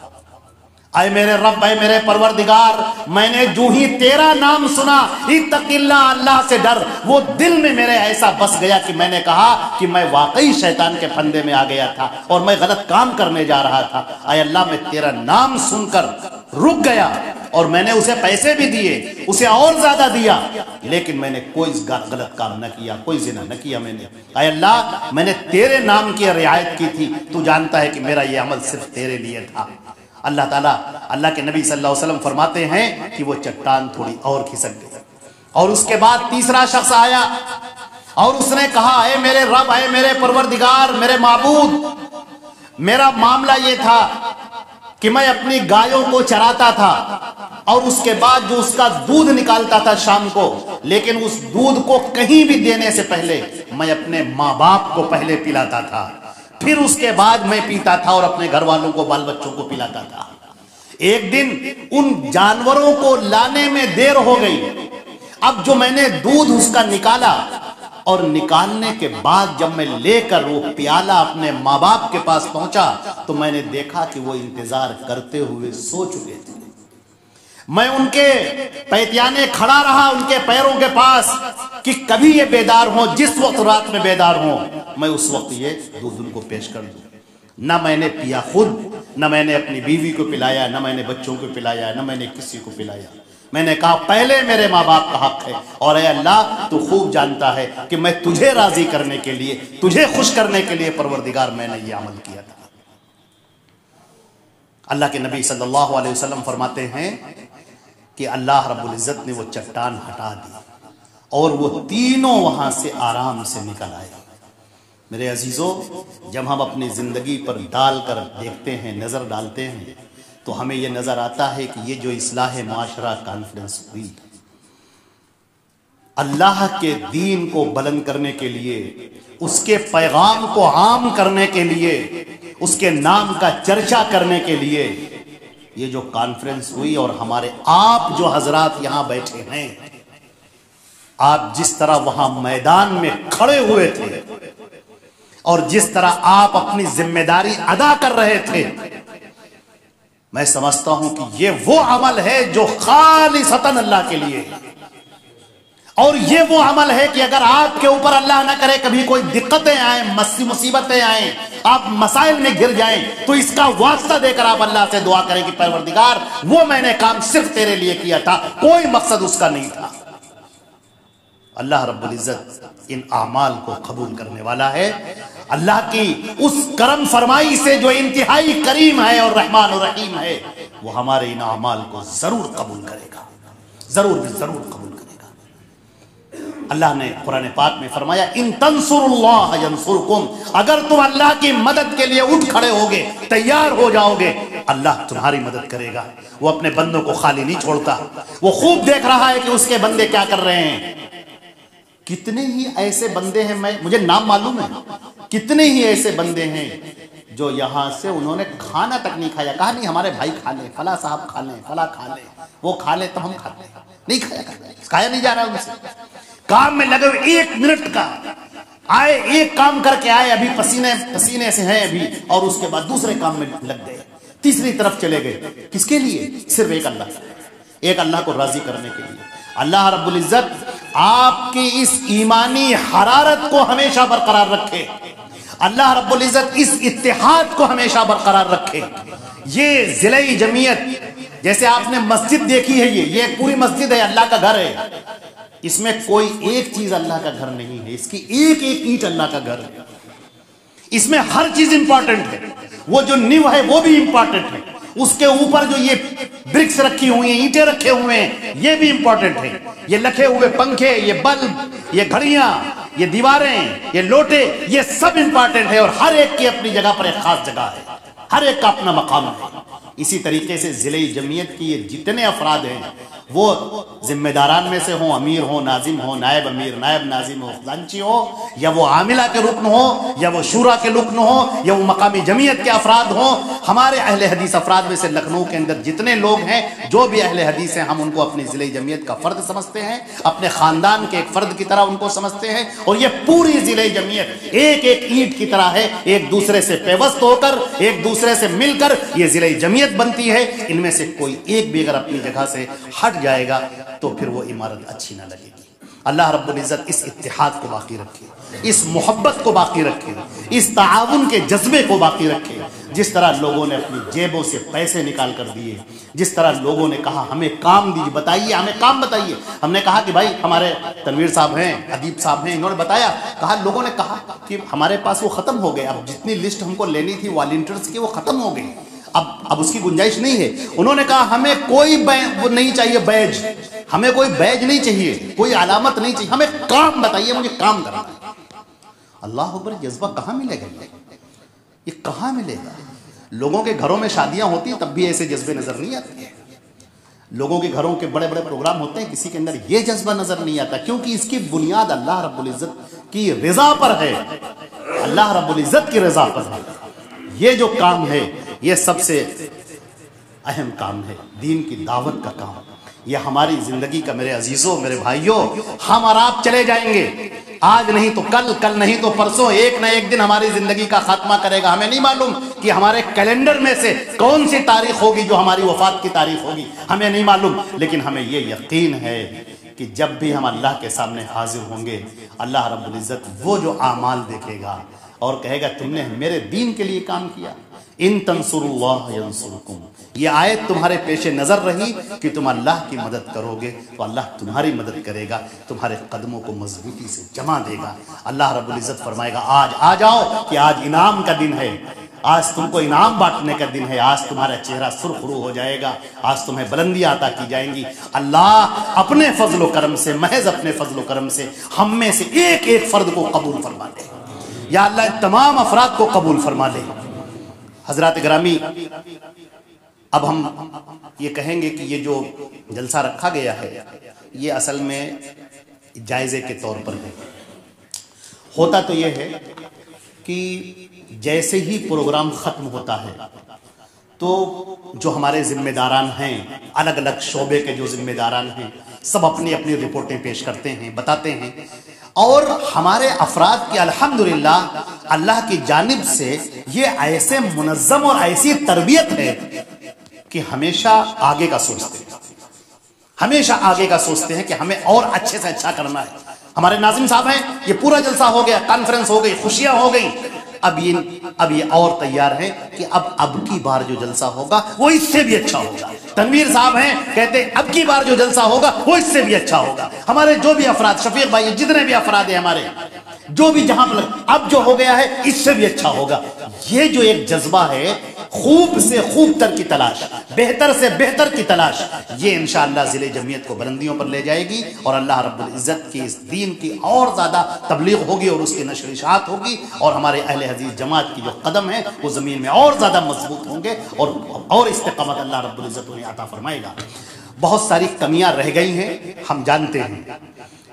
अय मेरे रब, अय मेरे परवरदिगार, मैंने जो ही तेरा नाम सुना, इत्तक़िल्लाह, अल्लाह से डर, वो दिल में मेरे ऐसा बस गया कि मैंने कहा कि मैं वाकई शैतान के फंदे में आ गया था और मैं गलत काम करने जा रहा था। अय अल्लाह, मैं तेरा नाम सुनकर रुक गया और मैंने उसे पैसे भी दिए, उसे और ज्यादा दिया, लेकिन मैंने कोई गलत काम न किया, कोई जिना न किया मैंने। अय अल्लाह, मैंने तेरे नाम की रियायत की थी, तू जानता है कि मेरा ये अमल सिर्फ तेरे लिए था। अल्लाह ताला, अल्लाह के नबी सल्लल्लाहु अलैहि वसल्लम फरमाते हैं कि वो चट्टान थोड़ी और खिसक गई। और उसके बाद तीसरा शख्स आया और उसने कहा ऐ मेरे रब, ऐ मेरे परवरदिगार, मेरे माबूद, मेरा मामला ये था कि मैं अपनी गायों को चराता था और उसके बाद जो उसका दूध निकालता था शाम को, लेकिन उस दूध को कहीं भी देने से पहले मैं अपने माँ बाप को पहले पिलाता था, फिर उसके बाद मैं पीता था और अपने घर वालों को, बाल बच्चों को पिलाता था। एक दिन उन जानवरों को लाने में देर हो गई। अब जो मैंने दूध उसका निकाला और निकालने के बाद जब मैं लेकर वो प्याला अपने माँ बाप के पास पहुंचा तो मैंने देखा कि वो इंतजार करते हुए सो चुके थे। मैं उनके पैतियाने खड़ा रहा उनके पैरों के पास कि कभी ये बेदार हो, जिस वक्त रात में बेदार हो मैं उस वक्त ये दूध उनको पेश कर दूं। न मैंने पिया खुद, न मैंने अपनी बीवी को पिलाया, न मैंने बच्चों को पिलाया, न मैंने किसी को पिलाया। मैंने कहा पहले मेरे माँ बाप का हक है और ऐ अल्लाह तू खूब जानता है कि मैं तुझे राजी करने के लिए, तुझे खुश करने के लिए परवरदिगार मैंने ये अमल किया था। अल्लाह के नबी सल्लल्लाहु अलैहि वसल्लम फरमाते हैं कि अल्लाह रब्बुल इज्जत ने वो चट्टान हटा दी और वो तीनों वहां से आराम से निकल आए। मेरे अजीजों, जब हम अपनी जिंदगी पर डालकर देखते हैं, नजर डालते हैं, तो हमें यह नजर आता है कि ये जो इस्लाह मुआशरा कॉन्फ्रेंस हुई, अल्लाह के दीन को बुलंद करने के लिए, उसके पैगाम को आम करने के लिए, उसके नाम का चर्चा करने के लिए ये जो कॉन्फ्रेंस हुई, और हमारे आप जो हजरात यहां बैठे हैं, आप जिस तरह वहां मैदान में खड़े हुए थे और जिस तरह आप अपनी जिम्मेदारी अदा कर रहे थे, मैं समझता हूं कि ये वो अमल है जो खालिसतन अल्लाह के लिए है। और ये वो अमल है कि अगर आपके ऊपर अल्लाह ना करे कभी कोई दिक्कतें आए, मुसीबतें आए, आप मसाइल में गिर जाएं, तो इसका वास्ता देकर आप अल्लाह से दुआ करें कि परवरदिगार वो मैंने काम सिर्फ तेरे लिए किया था, कोई मकसद उसका नहीं था। अल्लाह रब्बुल इज्जत इन आमाल को कबूल करने वाला है। अल्लाह की उस करम फरमाई से जो इंतहाई करीम है और रहमान और रहीम है, वो हमारे इन आमाल को जरूर कबूल करेगा, जरूर कबूल करेगा। अल्लाह ने कुरान पाक में फरमाया इन तंसुरुल्लाह यंसुरकुम, अगर तुम अल्लाह की मदद के लिए उठ खड़े होगे, तैयार हो जाओगे, अल्लाह तुम्हारी मदद करेगा। वो अपने बंदों को खाली नहीं छोड़ता, वो खूब देख रहा है कि उसके बंदे क्या कर रहे हैं। कितने ही ऐसे बंदे हैं, मुझे नाम मालूम है, कितने ही ऐसे बंदे हैं जो यहां से उन्होंने खाना तक नहीं खाया, कहा नहीं हमारे भाई खा ले, फला साहब खा ले, फला खा ले, वो खा ले तो हम खाते, नहीं खाया नहीं जा रहा उनसे। काम में लगे हुए 1 मिनट का आए, एक काम करके आए, अभी पसीने पसीने से हैं अभी, और उसके बाद दूसरे काम में लग गए, तीसरी तरफ चले गए। किसके लिए? सिर्फ एक अल्लाह को राजी करने के लिए। अल्लाह रब्बुल इज्जत आपकी इस ईमानी हरारत को हमेशा बरकरार रखे। अल्लाह रब्बुल इज्जत इस इत्तेहाद को हमेशा बरकरार रखे। ये ज़िले जमीयत, जैसे आपने मस्जिद देखी है, ये पूरी मस्जिद है, अल्लाह का घर है। इसमें कोई एक चीज अल्लाह का घर नहीं है, इसकी एक एक ईंट अल्लाह का घर है। इसमें हर चीज इंपॉर्टेंट है, वो जो नींव है वो भी इंपॉर्टेंट है, उसके ऊपर जो ये ब्रिक्स रखी हुई हैं, ईंटें रखे हुए हैं, ये भी इंपॉर्टेंट है। ये लखे हुए पंखे, ये बल्ब, ये घड़ियां, ये दीवारें, ये लोटे, ये सब इंपॉर्टेंट है, और हर एक की अपनी जगह पर एक खास जगह है, हर एक का अपना मकाम है। इसी तरीके से ज़िले जमीयत की ये जितने अफराद हैं, वो जिम्मेदारान में से हो, अमीर हो, नाजिम हो, नायब अमीर, नायब नाजिम हो, खजांची हो, या वो आमिला के रुकन हो, या वो शूरा के रुकन हो, या वो मकामी जमीयत के अफराद हो, हमारे अहले हदीस अफराद में से लखनऊ के अंदर जितने लोग हैं, जो भी अहले हदीस हैं, हम उनको अपनी ज़िले जमीयत का फ़र्द समझते हैं, अपने ख़ानदान के एक फ़र्द की तरह उनको समझते हैं। और ये पूरी ज़िले जमीयत एक एक ईंट की तरह है, एक दूसरे से पेवस्त होकर, एक दूसरे से मिलकर ये ज़िले जमीयत बनती है। इनमें से कोई एक भी अगर अपनी जगह से हट जाएगा तो फिर वो इमारत अच्छी ना लगेगी। अल्लाह रब्बुल इज्जत इस इत्तेहाद को बाकी रखे, इस मोहब्बत को बाकी रखे, इस ताआवुन के जज्बे को बाकी रखे। जिस तरह लोगों ने अपनी जेबों से पैसे निकाल कर दिए, जिस तरह लोगों ने कहा हमें काम दीजिए, बताइए हमें काम बताइए, हमने कहा कि भाई हमारे तनवीर साहब हैं, अदीब साहब हैं, इन्होंने बताया, कहा लोगों ने कहा कि हमारे पास वो ख़त्म हो गए, अब जितनी लिस्ट हमको लेनी थी वॉलंटियर्स की वो ख़त्म हो गई, अब उसकी गुंजाइश नहीं है। उन्होंने कहा हमें कोई वो नहीं चाहिए बैज, हमें कोई बैज नहीं चाहिए, कोई अलामत नहीं चाहिए, हमें काम बताइए, मुझे काम करना है। अल्लाह अकबर, जज्बा कहाँ मिलेगा? ये कहाँ मिलेगा? लोगों के घरों में शादियां होती हैं तब भी ऐसे जज्बे नजर नहीं आते। लोगों के घरों के बड़े बड़े प्रोग्राम होते हैं, किसी के अंदर ये जज्बा नजर नहीं आता, क्योंकि इसकी बुनियाद अल्लाह रब्बुल इज्जत की रजा पर है, अल्लाह रब्बुल इज्जत की रजा पर है। ये जो काम है ये सबसे अहम काम है, दीन की दावत का काम। ये हमारी जिंदगी का, मेरे अजीजों, मेरे भाइयों, हम और आप चले जाएंगे, आज नहीं तो कल, कल नहीं तो परसों, एक ना एक दिन हमारी जिंदगी का खात्मा करेगा। हमें नहीं मालूम कि हमारे कैलेंडर में से कौन सी तारीख होगी जो हमारी वफात की तारीख होगी, हमें नहीं मालूम। लेकिन हमें ये यकीन है कि जब भी हम अल्लाह के सामने हाजिर होंगे, अल्लाह रब्बुल इज्जत वो जो आमाल देखेगा और कहेगा तुमने मेरे दीन के लिए काम किया, इन तंसुरुल्लाह यंसुरकुम। ये आयत तुम्हारे पेशे नज़र रही कि तुम अल्लाह की मदद करोगे तो अल्लाह तुम्हारी मदद करेगा, तुम्हारे कदमों को मजबूती से जमा देगा। अल्लाह रब्बुल इज्जत फरमाएगा आज आ जाओ कि आज इनाम का दिन है, आज तुमको इनाम बांटने का दिन है, आज तुम्हारा चेहरा सुरखरू हो जाएगा, आज तुम्हें बुलंदियां अता की जाएंगी। अल्लाह अपने फजलो करम से, महज अपने फजलो करम से हम में से एक एक फर्द को कबूल फरमा ले। या अल्लाह तमाम अफराद को कबूल फरमा ले। हजरात गिरामी, अब हम ये कहेंगे कि ये जो जलसा रखा गया है ये असल में जायज़े के तौर पर है। होता तो ये है कि जैसे ही प्रोग्राम ख़त्म होता है तो जो हमारे ज़िम्मेदारान हैं, अलग अलग शोबे के जो ज़िम्मेदारान हैं, सब अपनी अपनी रिपोर्टें पेश करते हैं, बताते हैं, और हमारे अफराद की अल्हम्दुलिल्लाह अल्लाह की जानिब से ये ऐसे मुनज़्ज़म और ऐसी तरबियत है कि हमेशा आगे का सोचते हैं, हमेशा आगे का सोचते हैं कि हमें और अच्छे से अच्छा करना है। हमारे नाज़िम साहब हैं, ये पूरा जलसा हो गया, कॉन्फ्रेंस हो गई, खुशियां हो गई, अब ये और तैयार हैं कि अब की बार जो जलसा होगा वो इससे भी अच्छा होगा। तनवीर साहब हैं, कहते हैं अब की बार जो जलसा होगा वो इससे भी अच्छा होगा। हमारे जो भी अफराद, शफीक भाई, जितने भी अफराद हैं हमारे, जो भी जहां पर अब जो हो गया है इससे भी अच्छा होगा। ये जो एक जज्बा है, खूब से खूब तर की तलाश, बेहतर से बेहतर की तलाश, ये इंशाअल्लाह ज़िले जमीयत को बुलंदियों पर ले जाएगी और अल्लाह रब्बुल इज़्ज़त की इस दीन की और ज़्यादा तबलीग होगी और उसकी नशर इशाअत होगी और हमारे अहले हदीस जमात की जो कदम है वो ज़मीन में और ज़्यादा मजबूत होंगे और इस्तिक़ामत अल्लाह रब्बुल इज़्ज़त उन्हें अता फरमाएगा। बहुत सारी कमियां रह गई हैं, हम जानते हैं।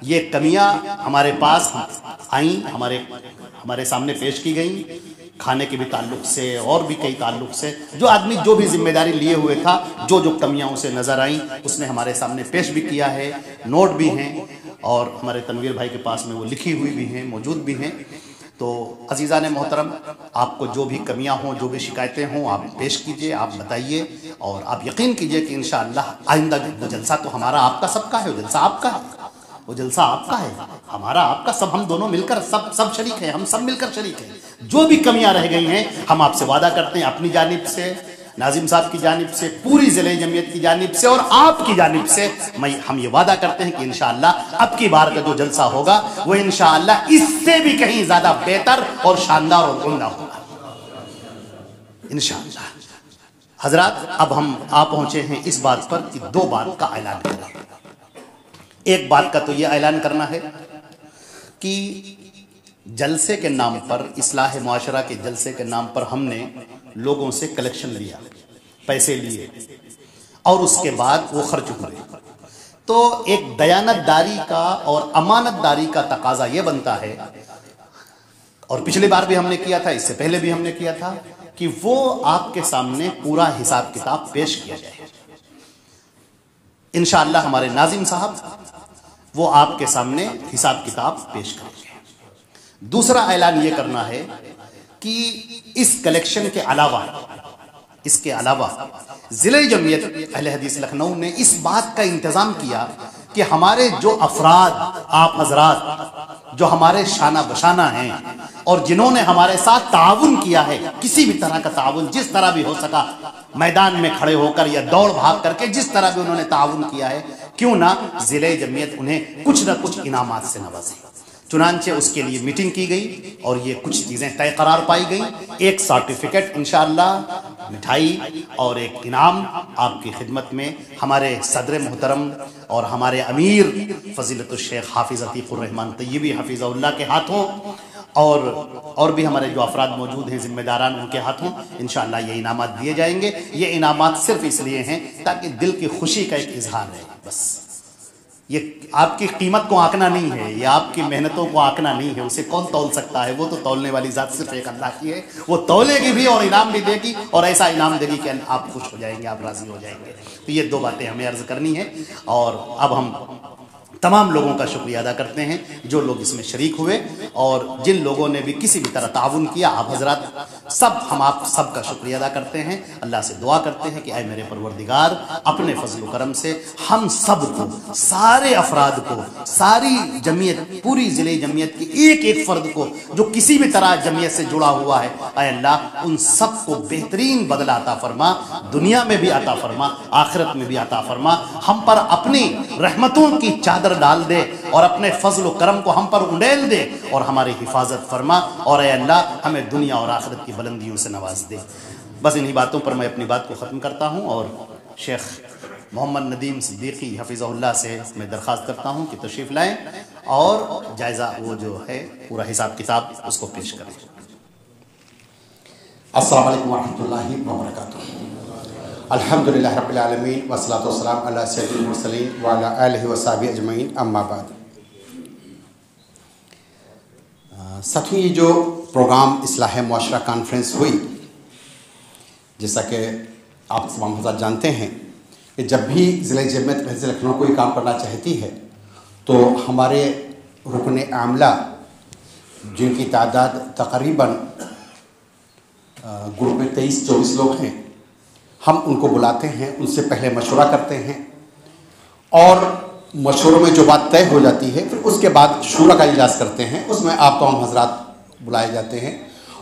ये कमियां हमारे पास आई, हमारे सामने पेश की गई, खाने के भी ताल्लुक से और भी कई ताल्लुक से। जो आदमी जो भी जिम्मेदारी लिए हुए था, जो कमियां उसे नज़र आई उसने हमारे सामने पेश भी किया है, नोट भी हैं और हमारे तनवीर भाई के पास में वो लिखी हुई भी हैं, मौजूद भी हैं। तो अज़ीज़ान मोहतरम, आपको जो भी कमियां हों, जो भी शिकायतें हों, आप पेश कीजिए, आप बताइए और आप यकीन कीजिए कि इंशाअल्लाह आइंदा वो जलसा तो हमारा आपका सबका है, वो जलसा आपका है, वो जलसा आपका है, हमारा आपका, सब हम दोनों मिलकर सब शरीक हैं, हम सब मिलकर शरीक हैं। जो भी कमियां रह गई हैं हम आपसे वादा करते हैं अपनी जानिब से, नाजिम साहब की जानिब से, पूरी ज़िले जमीयत की जानिब से और आपकी जानिब से हम ये वादा करते हैं कि इंशाअल्लाह अब की बार का जो जलसा होगा वो इंशाअल्लाह इससे भी कहीं ज़्यादा बेहतर और शानदार और उम्दा होगा इंशाअल्लाह। हजरात, अब हम आ पहुँचे हैं इस बात पर कि दो बात का ऐलान करें। एक बात का तो ये ऐलान करना है कि जलसे के नाम पर, इस्लाह मुआशरा के जलसे के नाम पर हमने लोगों से कलेक्शन लिया, पैसे लिए और उसके बाद वो खर्च हुए। तो एक दयानतदारी का और अमानतदारी का तकाजा ये बनता है, और पिछली बार भी हमने किया था, इससे पहले भी हमने किया था, कि वो आपके सामने पूरा हिसाब किताब पेश किया जाए। इंशाअल्लाह हमारे नाजिम साहब वो आपके सामने हिसाब किताब पेश करेंगे। दूसरा ऐलान ये करना है कि इस कलेक्शन के अलावा, इसके अलावा ज़िले जमीयत अहले हदीस लखनऊ ने इस बात का इंतज़ाम किया कि हमारे जो अफराद, आप हजरात जो हमारे शाना बशाना हैं और जिन्होंने हमारे साथ ताउन किया है, किसी भी तरह का ताउन, जिस तरह भी हो सका, मैदान में खड़े होकर या दौड़ भाग करके जिस तरह भी उन्होंने ताउन किया है, क्यों ना ज़िले जमीयत उन्हें कुछ न कुछ इनामात से नवाजे। चुनांचे उसके लिए मीटिंग की गई और ये कुछ चीज़ें तय करार पाई गई। एक सर्टिफिकेट इंशाअल्लाह, मिठाई और एक इनाम आपकी खिदमत में हमारे सदर मोहतरम और हमारे अमीर फ़ज़ीलतुल शेख हाफिज़ अतीक़ुर रहमान तय्यबी हफ़िज़हुल्लाह के हाथों और भी हमारे जो अफराद मौजूद हैं ज़िम्मेदारान, उनके हाथों इंशाअल्लाह ये इनामात दिए जाएंगे। ये इनामात सिर्फ इसलिए हैं ताकि दिल की खुशी का एक इजहार है, बस। ये आपकी कीमत को आंकना नहीं है, ये आपकी मेहनतों को आंकना नहीं है, उसे कौन तौल सकता है? वो तो तौलने वाली ज़ात सिर्फ एक अल्लाह की है। वो तौलेगी भी और इनाम भी देगी, और ऐसा इनाम देगी कि आप खुश हो जाएंगे, आप राज़ी हो जाएंगे। तो ये दो बातें हमें अर्ज़ करनी है। और अब हम तमाम लोगों का शुक्रिया अदा करते हैं जो लोग इसमें शरीक हुए और जिन लोगों ने भी किसी भी तरह ताउन किया। आप हजरात सब, हम आप सब का शुक्रिया अदा करते हैं। अल्लाह से दुआ करते हैं कि ऐ मेरे परवरदिगार, अपने फजल करम से हम सब को, सारे अफराद को, सारी जमीयत, पूरी ज़िले जमीयत की एक एक फ़र्द को जो किसी भी तरह जमीयत से जुड़ा हुआ है, ऐ अल्लाह उन सब को बेहतरीन बदला अता फरमा, दुनिया में भी अता फरमा, आखिरत में भी अता फरमा। हम पर अपनी रहमतों की चादर डाल दे और अपने फजल करम को हम पर उंडेल दे और हमारी हिफाजत फरमा, और ऐ अल्लाह हमें दुनिया और आखिरत की बुलंदियों से नवाज दे। बस इन्हीं बातों पर मैं अपनी बात को ख़त्म करता हूँ और शेख मोहम्मद नदीम सिद्दीकी हफ़िज़हुल्लाह से मैं दरख्वास्त करता हूँ कि तशरीफ़ लाएँ और जायज़ा वो जो है पूरा हिसाब किताब उसको पेश करें। अस्सलामु अलैकुम वरहमतुल्लाहि वबरकातुहू। अल्हम्दुलिल्लाहि रब्बिल आलमीन वस्सलातु वस्सलामु अला सय्यिदिल मुरसलीन व अला आलिहि व सहबिहि अजमईन, अम्मा बाद। साथियों, ये जो प्रोग्राम इस्लाह मुआशरा कॉन्फ्रेंस हुई, जैसा कि आप तमाम हज़रात जानते हैं कि जब भी ज़िले जमीयत महज़ लखनऊ कोई काम करना चाहती है तो हमारे रुकन आमला, जिनकी तादाद तकरीबन ग्रुप में 23-24 लोग हैं, हम उनको बुलाते हैं, उनसे पहले मशवरा करते हैं और मशवरों में जो बात तय हो जाती है फिर उसके बाद शूरा का इजलास करते हैं। उसमें आप तमाम हजरात बुलाए जाते हैं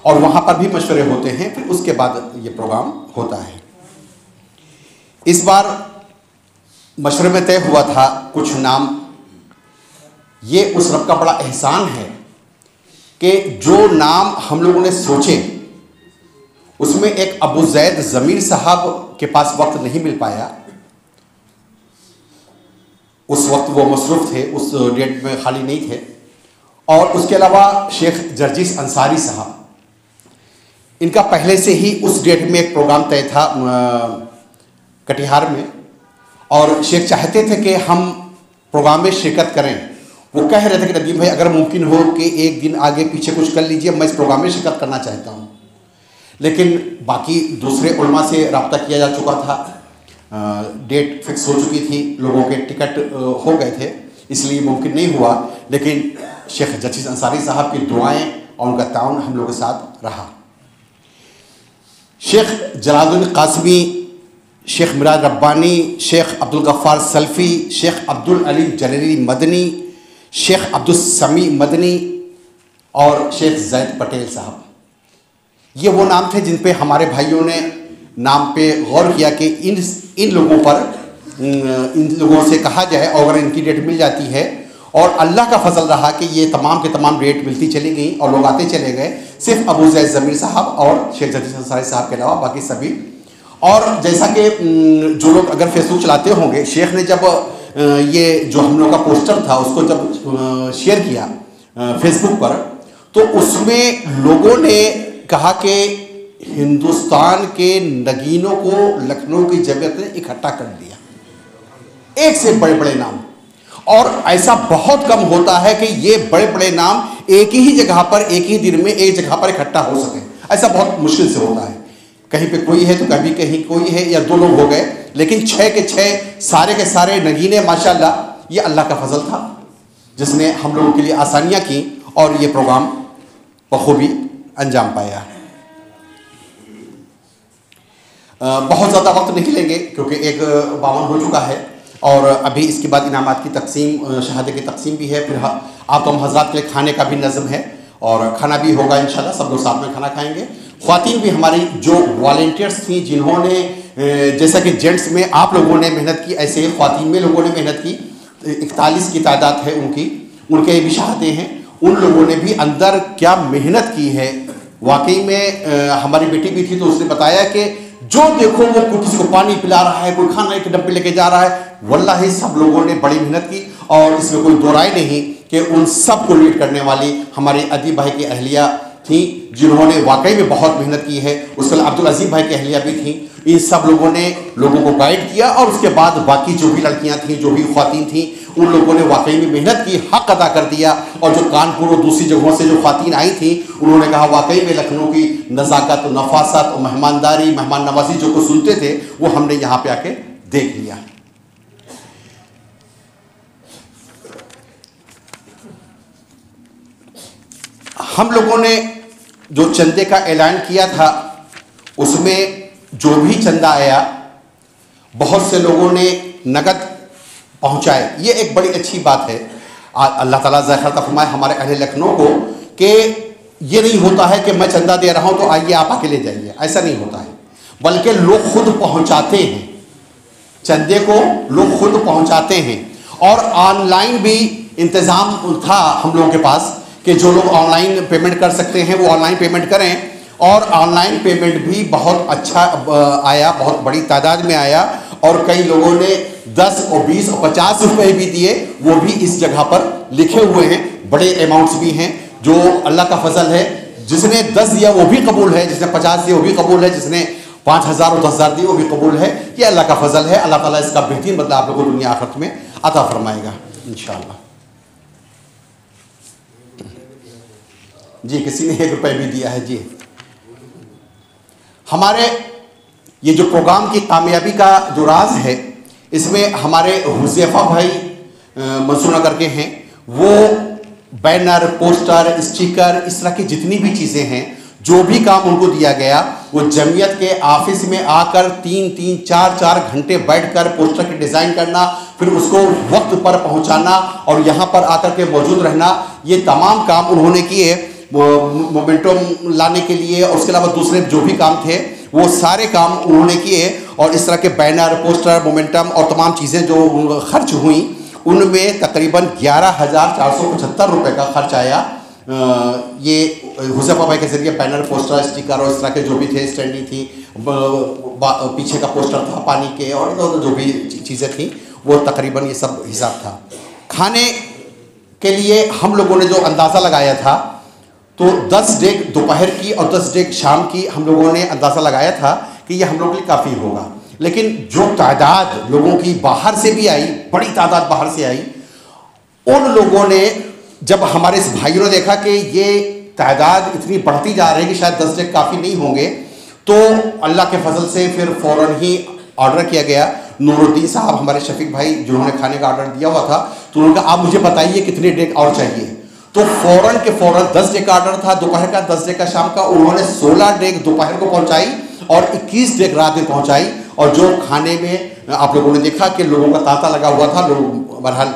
और वहाँ पर भी मशवरे होते हैं, फिर उसके बाद ये प्रोग्राम होता है। इस बार मशवरे में तय हुआ था कुछ नाम। ये उस रब का बड़ा एहसान है कि जो नाम हम लोगों ने सोचे उसमें एक अबू जैद ज़मीर साहब के पास वक्त नहीं मिल पाया, उस वक्त वो मसरूफ़ थे, उस डेट में खाली नहीं थे। और उसके अलावा शेख जर्जिस अंसारी साहब, इनका पहले से ही उस डेट में एक प्रोग्राम तय था कटिहार में, और शेख चाहते थे कि हम प्रोग्राम में शिरकत करें। वो कह रहे थे कि नदीम भाई अगर मुमकिन हो कि एक दिन आगे पीछे कुछ कर लीजिए, मैं इस प्रोग्राम में शिरकत करना चाहता हूँ। लेकिन बाकी दूसरे उलमा से रब्ता किया जा चुका था, डेट फिक्स हो चुकी थी, लोगों के टिकट हो गए थे, इसलिए मुमकिन नहीं हुआ। लेकिन शेख जर्जिस अंसारी साहब की दुआएं और उनका ताउन हम लोगों के साथ रहा। शेख जलालुद्दीन कासमी, शेख मिराज रब्बानी, शेख अब्दुल गफ्फार सल्फ़ी, शेख अब्दुल अली जलीली मदनी, शेख अब्दुल समी मदनी और शेख जैद पटेल साहब, ये वो नाम थे जिन पे हमारे भाइयों ने नाम पे गौर किया कि इन लोगों पर, इन लोगों से कहा जाए और अगर इनकी डेट मिल जाती है। और अल्लाह का फजल रहा कि ये तमाम के तमाम डेट मिलती चली गई और लोग आते चले गए। सिर्फ अबू जैद ज़मीर साहब और शेख जर्जिस अंसारी साहब के अलावा बाकी सभी। और जैसा कि जो लोग अगर फेसबुक चलाते होंगे, शेख ने जब ये जो हम लोग का पोस्टर था उसको जब शेयर किया फेसबुक पर, तो उसमें लोगों ने कहा कि हिंदुस्तान के नगीनों को लखनऊ की जमीयत ने इकट्ठा कर दिया, एक से बड़े बड़े नाम। और ऐसा बहुत कम होता है कि ये बड़े बड़े नाम एक ही जगह पर, एक ही दिन में एक जगह पर इकट्ठा हो सके, ऐसा बहुत मुश्किल से होता है। कहीं पे कोई है तो कभी कहीं कोई है, या दो लोग हो गए, लेकिन 6 के 6 सारे के सारे नगीने माशाल्लाह, ये अल्लाह का फजल था जिसने हम लोगों के लिए आसानियाँ की और ये प्रोग्राम बखूबी अंजाम पाया। बहुत ज़्यादा वक्त नहीं लेंगे क्योंकि 1:52 हो चुका है और अभी इसके बाद इनामात की तकसीम, शहादत की तकसीम भी है, फिर आप तो हम हज़रात के लिए खाने का भी नज़म है और खाना भी होगा इंशाल्लाह, सब लोग साथ में खाना खाएंगे। ख्वातीन भी हमारी जो वॉलंटियर्स थी जिन्होंने, जैसा कि जेंट्स में आप लोगों ने मेहनत की, ऐसे ही ख्वातीन में लोगों ने मेहनत की, 41 की तादाद है उनकी, उनके भी शहादतें हैं। उन लोगों ने भी अंदर क्या मेहनत की है, वाकई में हमारी बेटी भी थी तो उसने बताया कि जो देखो वो किसी को पानी पिला रहा है, कोई खाना के डब्बे लेके जा रहा है। वल्लाही सब लोगों ने बड़ी मेहनत की और इसमें कोई दो राय नहीं कि उन सब को लीड करने वाली हमारे अदीब भाई की अहलिया थी जिन्होंने वाकई में बहुत मेहनत की है। उसके बाद अब्दुल अजीज भाई की अहलिया भी थी। इन सब लोगों ने लोगों को गाइड किया और उसके बाद बाकी जो भी लड़कियां थीं, जो भी ख्वातीन थीं, उन लोगों ने वाकई में मेहनत की, हक अदा कर दिया। और जो कानपुर और दूसरी जगहों से जो ख्वातीन आई थी उन्होंने कहा वाकई में लखनऊ की नज़ाकत, नफासत और मेहमानदारी, मेहमान नवाजी जो को सुनते थे वो हमने यहाँ पे आके देख लिया। हम लोगों ने जो चंदे का ऐलान किया था उसमें जो भी चंदा आया बहुत से लोगों ने नगद पहुंचाए, ये एक बड़ी अच्छी बात है। अल्लाह ताला ज़ाहिर फरमाए हमारे अहले लखनऊ को कि ये नहीं होता है कि मैं चंदा दे रहा हूं तो आइए आप आके ले जाइए, ऐसा नहीं होता है, बल्कि लोग खुद पहुंचाते हैं, चंदे को लोग खुद पहुंचाते हैं। और ऑनलाइन भी इंतज़ाम था हम लोगों के पास कि जो लोग ऑनलाइन पेमेंट कर सकते हैं वो ऑनलाइन पेमेंट करें। और ऑनलाइन पेमेंट भी बहुत अच्छा आया, बहुत बड़ी तादाद में आया और कई लोगों ने 10 और 20 और 50 रुपए भी दिए, वो भी इस जगह पर लिखे हुए हैं। बड़े अमाउंट्स भी हैं जो अल्लाह का फजल है। जिसने 10 दिया वो भी कबूल है, जिसने 50 दिया वो भी कबूल है, जिसने 5000 और 10,000 दिए वो भी कबूल है। ये अल्लाह का फजल है। अल्लाह ताला इसका बेहतरीन बदला आप लोगों को दुनिया आखिरत में अता फरमाएगा इंशाअल्लाह। जी किसी ने 1 रुपये भी दिया है। जी हमारे ये जो प्रोग्राम की कामयाबी का जो राज है इसमें हमारे हुज़ैफा भाई मंसूर नगर के हैं, वो बैनर, पोस्टर, स्टिकर, इस तरह की जितनी भी चीज़ें हैं, जो भी काम उनको दिया गया वो जमीयत के ऑफिस में आकर 3-3, 4-4 घंटे बैठकर पोस्टर की डिज़ाइन करना, फिर उसको वक्त पर पहुंचाना और यहाँ पर आकर के मौजूद रहना, ये तमाम काम उन्होंने किए मोमेंटम लाने के लिए। और उसके अलावा दूसरे जो भी काम थे वो सारे काम उन्होंने किए। और इस तरह के बैनर, पोस्टर, मोमेंटम और तमाम चीज़ें जो खर्च हुई उनमें तकरीबन 11,475 रुपये का खर्च आया। ये हुसैफा भाई के जरिए बैनर, पोस्टर, स्टिकर और इस तरह के जो भी थे, स्टैंडी थी, पीछे का पोस्टर था पानी के, और जो भी चीज़ें थी वो तकरीबन ये सब हिसाब था। खाने के लिए हम लोगों ने जो अंदाज़ा लगाया था तो 10 डेग दोपहर की और 10 डेग शाम की हम लोगों ने अंदाज़ा लगाया था कि ये हम लोगों के लिए काफ़ी होगा। लेकिन जो तादाद लोगों की बाहर से भी आई, बड़ी तादाद बाहर से आई, उन लोगों ने जब हमारे इस भाइयों ने देखा कि ये तादाद इतनी बढ़ती जा रही है कि शायद 10 डेग काफ़ी नहीं होंगे, तो अल्लाह के फजल से फिर फ़ौरन ही ऑर्डर किया गया। नूरुद्दीन साहब हमारे शफीक भाई जिन्होंने खाने का ऑर्डर दिया हुआ था, तो उन्होंने कहा आप मुझे बताइए कितने डेग और चाहिए। तो फ़ौरन के फ़ौरन 10 डेग का ऑर्डर था दोपहर का, 10 डेग का शाम का, उन्होंने 16 डेग दोपहर को पहुंचाई और 21 डेग रात में पहुंचाई। और जो खाने में आप लोगों ने देखा कि लोगों का तांता लगा हुआ था, लोग बहरहाल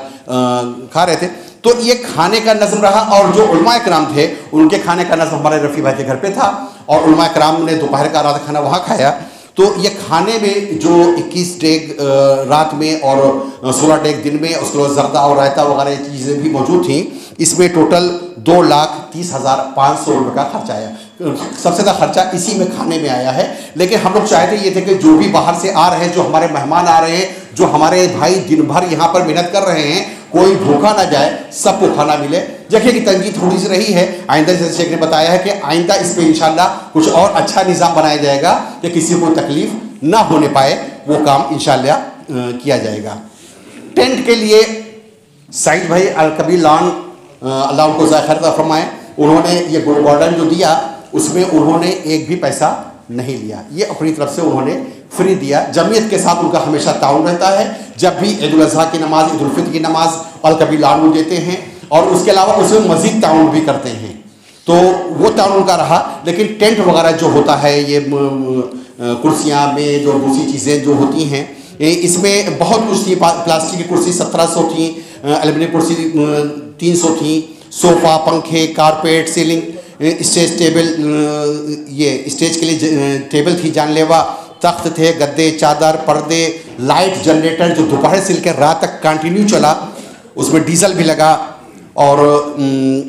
खा रहे थे। तो ये खाने का नज़म रहा। और जो उलमा इकराम थे उनके खाने का नज़म हमारे रफ़ी भाई के घर पे था और उलमा इकराम ने दोपहर का रात खाना वहाँ खाया। तो ये खाने में जो 21 डेग रात में और 16 डेग दिन में, उसके बाद जर्दा और रायता वगैरह चीज़ें भी मौजूद थी। इसमें टोटल 2,30,500 रुपये का खर्चा आया। सबसे ज़्यादा खर्चा इसी में खाने में आया है। लेकिन हम लोग चाहते ये थे कि जो भी बाहर से आ रहे हैं, जो हमारे मेहमान आ रहे हैं, जो हमारे भाई दिन भर यहाँ पर मेहनत कर रहे हैं, कोई भूखा ना जाए, सबको खाना मिले। जगह की तंगी थोड़ी सी रही है, आइंदा जैसे शेख ने बताया है कि आइंदा इस पर इंशाल्लाह कुछ और अच्छा निज़ाम बनाया जाएगा कि किसी को तकलीफ ना होने पाए, वो काम इंशाल्लाह किया जाएगा। टेंट के लिए साइद भाई अलकबीर लॉन, अल्लाह उनको ज़ाहिर फरमाए, उन्होंने ये गार्डन जो दिया उसमें उन्होंने एक भी पैसा नहीं लिया, ये अपनी तरफ से उन्होंने फ्री दिया। जमीयत के साथ उनका हमेशा ताउन रहता है। जब भी ईद उल अज़हा की नमाज, ईद उल फित्र की नमाज अलकबीर लॉन देते हैं और उसके अलावा उसमें मज़ीद ताउन भी करते हैं, तो वो ताउन उनका रहा। लेकिन टेंट वगैरह जो होता है, ये कुर्सियाँ में जो दूसरी चीज़ें जो होती हैं, इसमें बहुत कुछ थी। प्लास्टिक की कुर्सी 1700 थी, एल्युमिनियम कुर्सी 300 थी, सोफ़ा, पंखे, कारपेट, सीलिंग, स्टेज टेबल, ये स्टेज के लिए टेबल थी जानलेवा, तख्त थे, गद्दे, चादर, पर्दे, लाइट, जनरेटर जो दोपहर से लेकर रात तक कंटिन्यू चला, उसमें डीजल भी लगा, और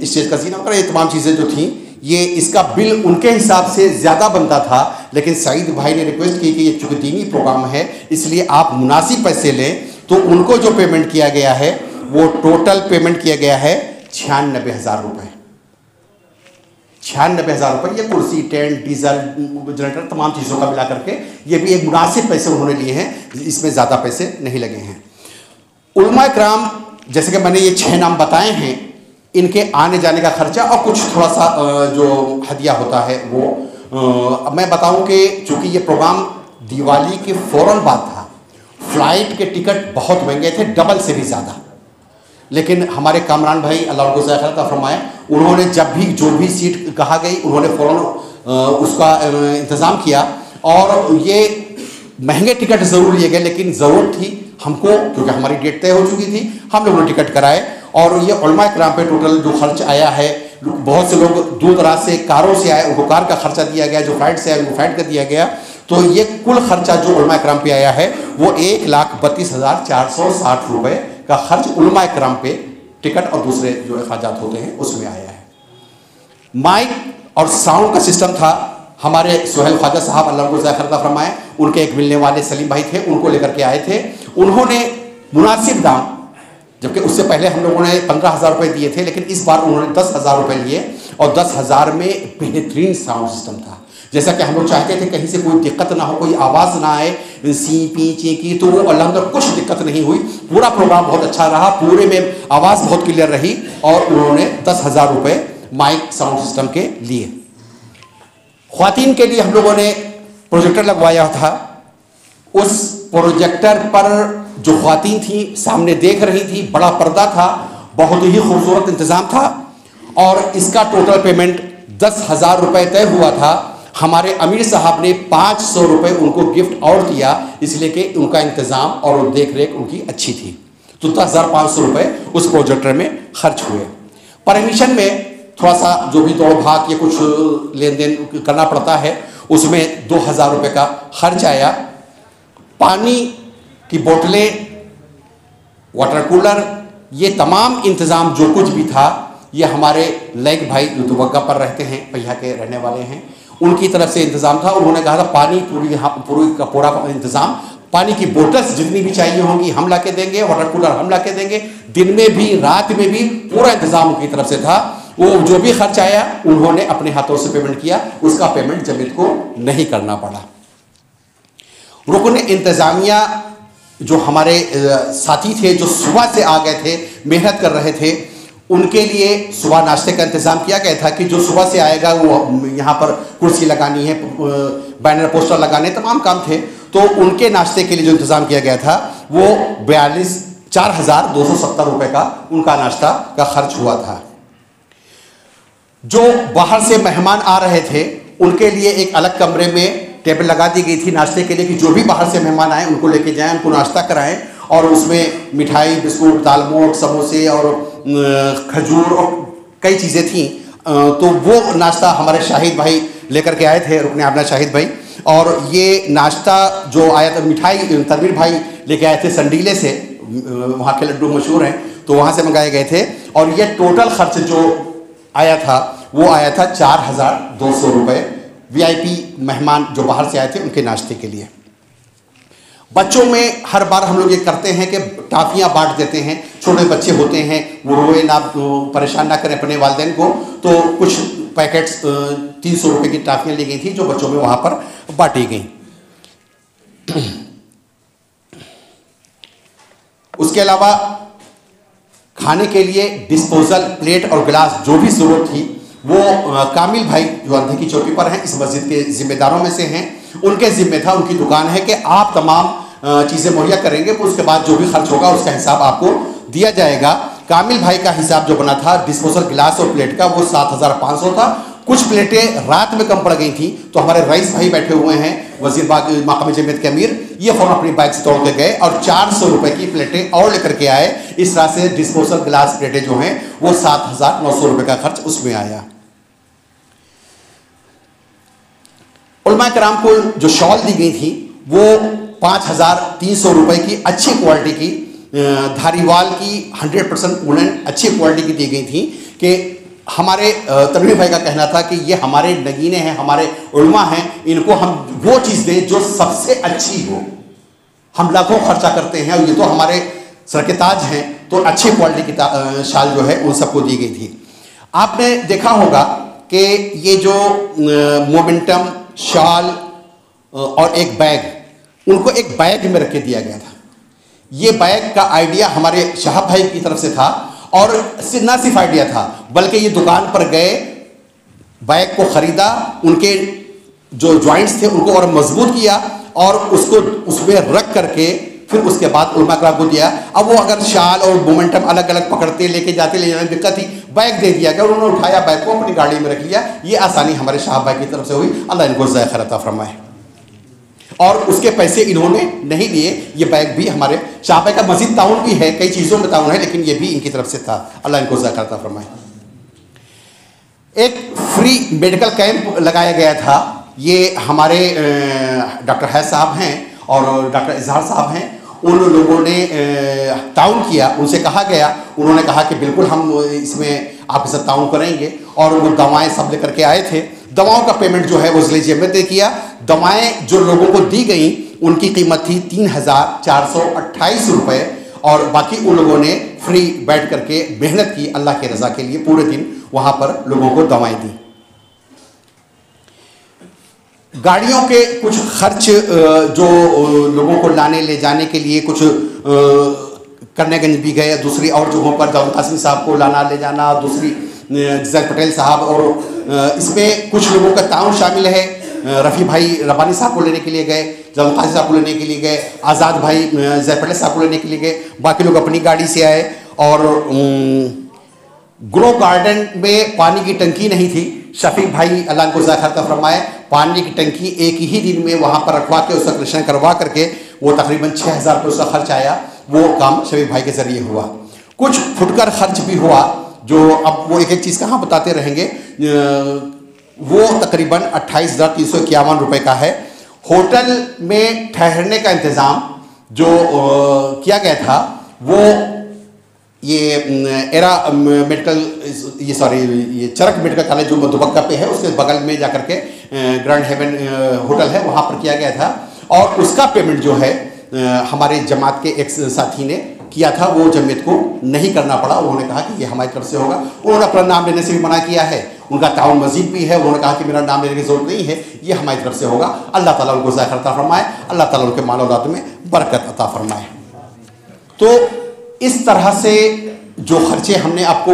स्टेज का सीना वगैरह ये तमाम चीज़ें जो थी, ये इसका बिल उनके हिसाब से ज़्यादा बनता था। लेकिन सईद भाई ने रिक्वेस्ट की कि ये चूँकि दीनी प्रोग्राम है इसलिए आप मुनासिब पैसे लें, तो उनको जो पेमेंट किया गया है वो टोटल पेमेंट किया गया है 96,000 रुपये। 96,000 रुपये ये कुर्सी, टेंट, डीजल, जनरेटर, तमाम चीज़ों का मिला करके ये भी एक मुनासिब पैसे उन्होंने लिए हैं, इसमें ज़्यादा पैसे नहीं लगे हैं। उलमा इकराम जैसे कि मैंने ये 6 नाम बताए हैं, इनके आने जाने का खर्चा और कुछ थोड़ा सा जो हदिया होता है वो मैं बताऊं कि चूँकि ये प्रोग्राम दिवाली के फ़ौरन बाद था, फ़्लाइट के टिकट बहुत महंगे थे, डबल से भी ज़्यादा। लेकिन हमारे कामरान भाई अल्लाह उनको ज़ाहिर फरमाए, उन्होंने जब भी जो भी सीट कहा गई उन्होंने फ़ौरन उसका इंतज़ाम किया। और ये महंगे टिकट ज़रूर लिए गए, लेकिन ज़रूरत थी हमको, क्योंकि हमारी डेट तय हो चुकी थी, हम लोगों ने टिकट कराए। और ये उलमा इकराम पे टोटल जो खर्च आया है, बहुत से लोग दूर दराज से कारों से आए, उनको कार का खर्चा दिया गया, जो फ्लाइट से आए उनको फ्लाइट का दिया गया। तो ये कुल खर्चा जो उलमा इकराम पे आया है वो 1,32,460 रुपये का खर्च उलमा इकराम पे टिकट और दूसरे जो अखराजात होते हैं उसमें आया है। माइक और साउंड का सिस्टम था, हमारे सुहेल ख्वाजा साहब अल्लाह को ज़ाहिर फरमाए, उनके एक मिलने वाले सलीम भाई थे, उनको लेकर के आए थे। उन्होंने मुनासिब दाम, जबकि उससे पहले हम लोगों ने 15,000 रुपये दिए थे, लेकिन इस बार उन्होंने 10,000 रुपये लिए और 10,000 में बेहतरीन साउंड सिस्टम था। जैसा कि हम लोग चाहते थे कहीं से कोई दिक्कत ना हो, कोई आवाज़ ना आए, सी पी ची की, तो वो अल्हम्दुलिल्लाह कुछ दिक्कत नहीं हुई। पूरा प्रोग्राम बहुत अच्छा रहा, पूरे में आवाज़ बहुत क्लियर रही और उन्होंने 10,000 रुपये माइक साउंड सिस्टम के लिए। ख्वातीन के लिए हम लोगों ने प्रोजेक्टर लगवाया था। उस प्रोजेक्टर पर जो ख्वातीन थी सामने देख रही थी, बड़ा पर्दा था, बहुत ही खूबसूरत इंतज़ाम था और इसका टोटल पेमेंट 10,000 रुपये तय हुआ था। हमारे अमीर साहब ने 500 रुपये उनको गिफ्ट और दिया, इसलिए कि उनका इंतज़ाम और देख रेख उनकी अच्छी थी। तो 10,500 रुपये उस प्रोजेक्टर में खर्च हुए। परमिशन में थोड़ा सा जो भी दौड़ भाग ये कुछ लेन देन करना पड़ता है, उसमें 2,000 रुपये का खर्च आया। पानी की बोतलें, वाटर कूलर, ये तमाम इंतज़ाम जो कुछ भी था ये हमारे लेग भाई जो दुबग्गा पर रहते हैं, पहिया के रहने वाले हैं, उनकी तरफ से इंतज़ाम था। उन्होंने कहा था पानी पूरी का पूरा इंतज़ाम, पानी की बोतल्स जितनी भी चाहिए होंगी हम ला के देंगे, वाटर कूलर हम ला के देंगे, दिन में भी रात में भी पूरा इंतज़ाम उनकी तरफ से था। वो जो भी खर्च आया उन्होंने अपने हाथों से पेमेंट किया, उसका पेमेंट जमीयत को नहीं करना पड़ा। रुकन इंतज़ामिया जो हमारे साथी थे, जो सुबह से आ गए थे, मेहनत कर रहे थे, उनके लिए सुबह नाश्ते का इंतज़ाम किया गया था कि जो सुबह से आएगा वो यहाँ पर कुर्सी लगानी है, बैनर पोस्टर लगाने, तमाम काम थे। तो उनके नाश्ते के लिए जो इंतज़ाम किया गया था वो 4,270 रुपये का उनका नाश्ता का खर्च हुआ था। जो बाहर से मेहमान आ रहे थे उनके लिए एक अलग कमरे में टेबल लगा दी गई थी नाश्ते के लिए कि जो भी बाहर से मेहमान आए उनको लेके जाएं, उनको नाश्ता कराएं, और उसमें मिठाई, बिस्कुट, दालमोट, समोसे और खजूर और कई चीज़ें थीं। तो वो नाश्ता हमारे शाहिद भाई लेकर के आए थे, रुकने आबना शाहिद भाई। और ये नाश्ता जो आया था, मिठाई तनवीर भाई लेके आए थे संडीले से, वहाँ के लड्डू मशहूर हैं, तो वहाँ से मंगाए गए थे। और ये टोटल खर्च जो आया था वो आया था 4,200 रुपये VIP मेहमान जो बाहर से आए थे उनके नाश्ते के लिए। बच्चों में हर बार हम लोग ये करते हैं कि टाफियाँ बांट देते हैं, छोटे बच्चे होते हैं, वो रोए ना, परेशान ना करें अपने वालिदैन को, तो कुछ पैकेट्स 300 रुपये की टाफियाँ ली गई थी जो बच्चों में वहाँ पर बांटी गई। उसके अलावा खाने के लिए डिस्पोजल प्लेट और गिलास जो भी ज़रूरत थी वो कामिल भाई जो अंधे की चौकी पर हैं, इस मस्जिद के ज़िम्मेदारों में से हैं, उनके ज़िम्मे था, उनकी दुकान है कि आप तमाम चीज़ें मुहैया करेंगे, तो उसके बाद जो भी खर्च होगा उसका हिसाब आपको दिया जाएगा। कामिल भाई का हिसाब जो बना था डिस्पोजल गिलास और प्लेट का वो 7,500 था। कुछ प्लेटें रात में कम पड़ गई थी, तो हमारे रईस भाई बैठे हुए हैं वजीर बाग मकाम जमीयत के अमीर, ये फ़ौरन अपनी बाइक से तोड़ के गए और 400 रुपये की प्लेटें और लेकर के आए। इस तरह से डिस्पोजल गिलास प्लेटें जो हैं वो 7,900 रुपये का खर्च उसमें आया। उलमा कराम को जो शॉल दी गई थी वो 5,300 रुपये की अच्छी क्वालिटी की धारीवाल की 100% वुलन अच्छी क्वालिटी की दी गई थी। कि हमारे तनवीर भाई का कहना था कि ये हमारे नगीने हैं, हमारे उलमा हैं, इनको हम वो चीज़ दें जो सबसे अच्छी हो। हम लाखों खर्चा करते हैं और ये तो हमारे सर के ताज हैं, तो अच्छी क्वालिटी की शाल जो है उन सबको दी गई थी। आपने देखा होगा कि ये जो मोमेंटम, शाल और एक बैग, उनको एक बैग में रख के दिया गया था। ये बैग का आइडिया हमारे शहाब भाई की तरफ से था, और ना सिर्फ आइडिया था बल्कि ये दुकान पर गए, बैग को ख़रीदा, उनके जो जॉइंट्स थे उनको और मजबूत किया और उसको उसमें रख करके फिर उसके बाद उलमा कराम को दिया। अब वो अगर शाल और मोमेंटम अलग अलग पकड़ते लेके जाते, ले जाने में दिक्कत थी, बैग दे दिया गया, उन्होंने उठाया बैग को अपनी गाड़ी में रख लिया। ये आसानी हमारे शाह भाई की तरफ से हुई, अल्लाह इनको ज़ाय खैर अता फरमाए। और उसके पैसे इन्होंने नहीं लिए, ये बैग भी हमारे शाह भाई का मज़ीद ताउन भी है, कई चीज़ों में ताउन है, लेकिन ये भी इनकी तरफ से था, अल्लाह इनको ज़ाय खैर अता फरमाए। एक फ्री मेडिकल कैंप लगाया गया था, ये हमारे डॉक्टर हैज साहब हैं और डॉक्टर इजहार साहब हैं, उन लोगों ने ताउन किया, उनसे कहा गया, उन्होंने कहा कि बिल्कुल हम इसमें आपके साथ ताउन करेंगे, और वो दवाएं सब लेकर के आए थे। दवाओं का पेमेंट जो है वो ज़िले जमीयत ने किया। दवाएं जो लोगों को दी गई उनकी कीमत थी 3,428 रुपये, और बाकी उन लोगों ने फ्री बैठ करके मेहनत की अल्लाह के रज़ा के लिए, पूरे दिन वहाँ पर लोगों को दवाएं दी। गाड़ियों के कुछ खर्च जो लोगों को लाने ले जाने के लिए कुछ करनेगंज भी गए, दूसरी और जगहों पर दाऊद कासिम साहब को लाना ले जाना, दूसरी जैद पटेल साहब, और इसमें कुछ लोगों का ताउन शामिल है। रफ़ी भाई रबानी साहब को लेने के लिए गए, दाऊद कासिम साहब को लेने के लिए गए, आज़ाद भाई जैद पटेल साहब को लेने के लिए गए, बाकी लोग अपनी गाड़ी से आए। और ग्रो गार्डन में पानी की टंकी नहीं थी, शफीक भाई अल्लाह को ज़ाय खैर अता फरमाए, पानी की टंकी एक ही दिन में वहाँ पर रखवा के उसका कनेक्शन करवा करके वो तकरीबन 6,000 रुपये उसका खर्च आया। वो काम शफीक भाई के ज़रिए हुआ। कुछ फुटकर खर्च भी हुआ, जो अब वो एक एक चीज़ कहाँ बताते रहेंगे। वो तकरीबन 28,351 रुपये का है। होटल में ठहरने का इंतज़ाम जो किया गया था वो ये एरा मेडिकल, ये सॉरी ये चरक मेडिकल कॉलेज जो दुबक्का पे है उसके बगल में जाकर के ग्रैंड हेवन होटल है वहाँ पर किया गया था। और उसका पेमेंट जो है हमारे जमात के एक साथी ने किया था, वो जमीयत को नहीं करना पड़ा। उन्होंने कहा कि ये हमारी तरफ से होगा। उन्होंने अपना नाम लेने से भी मना किया है, उनका ताउन मजीद भी है। उन्होंने कहा कि मेरा नाम लेने की ज़रूरत नहीं है, ये हमारी तरफ से होगा। अल्लाह ताला उनको ज़ाहिर अता फरमाए, अल्लाह ताला उनके माल औलाद में बरकत अता फरमाए। तो इस तरह से जो खर्चे हमने आपको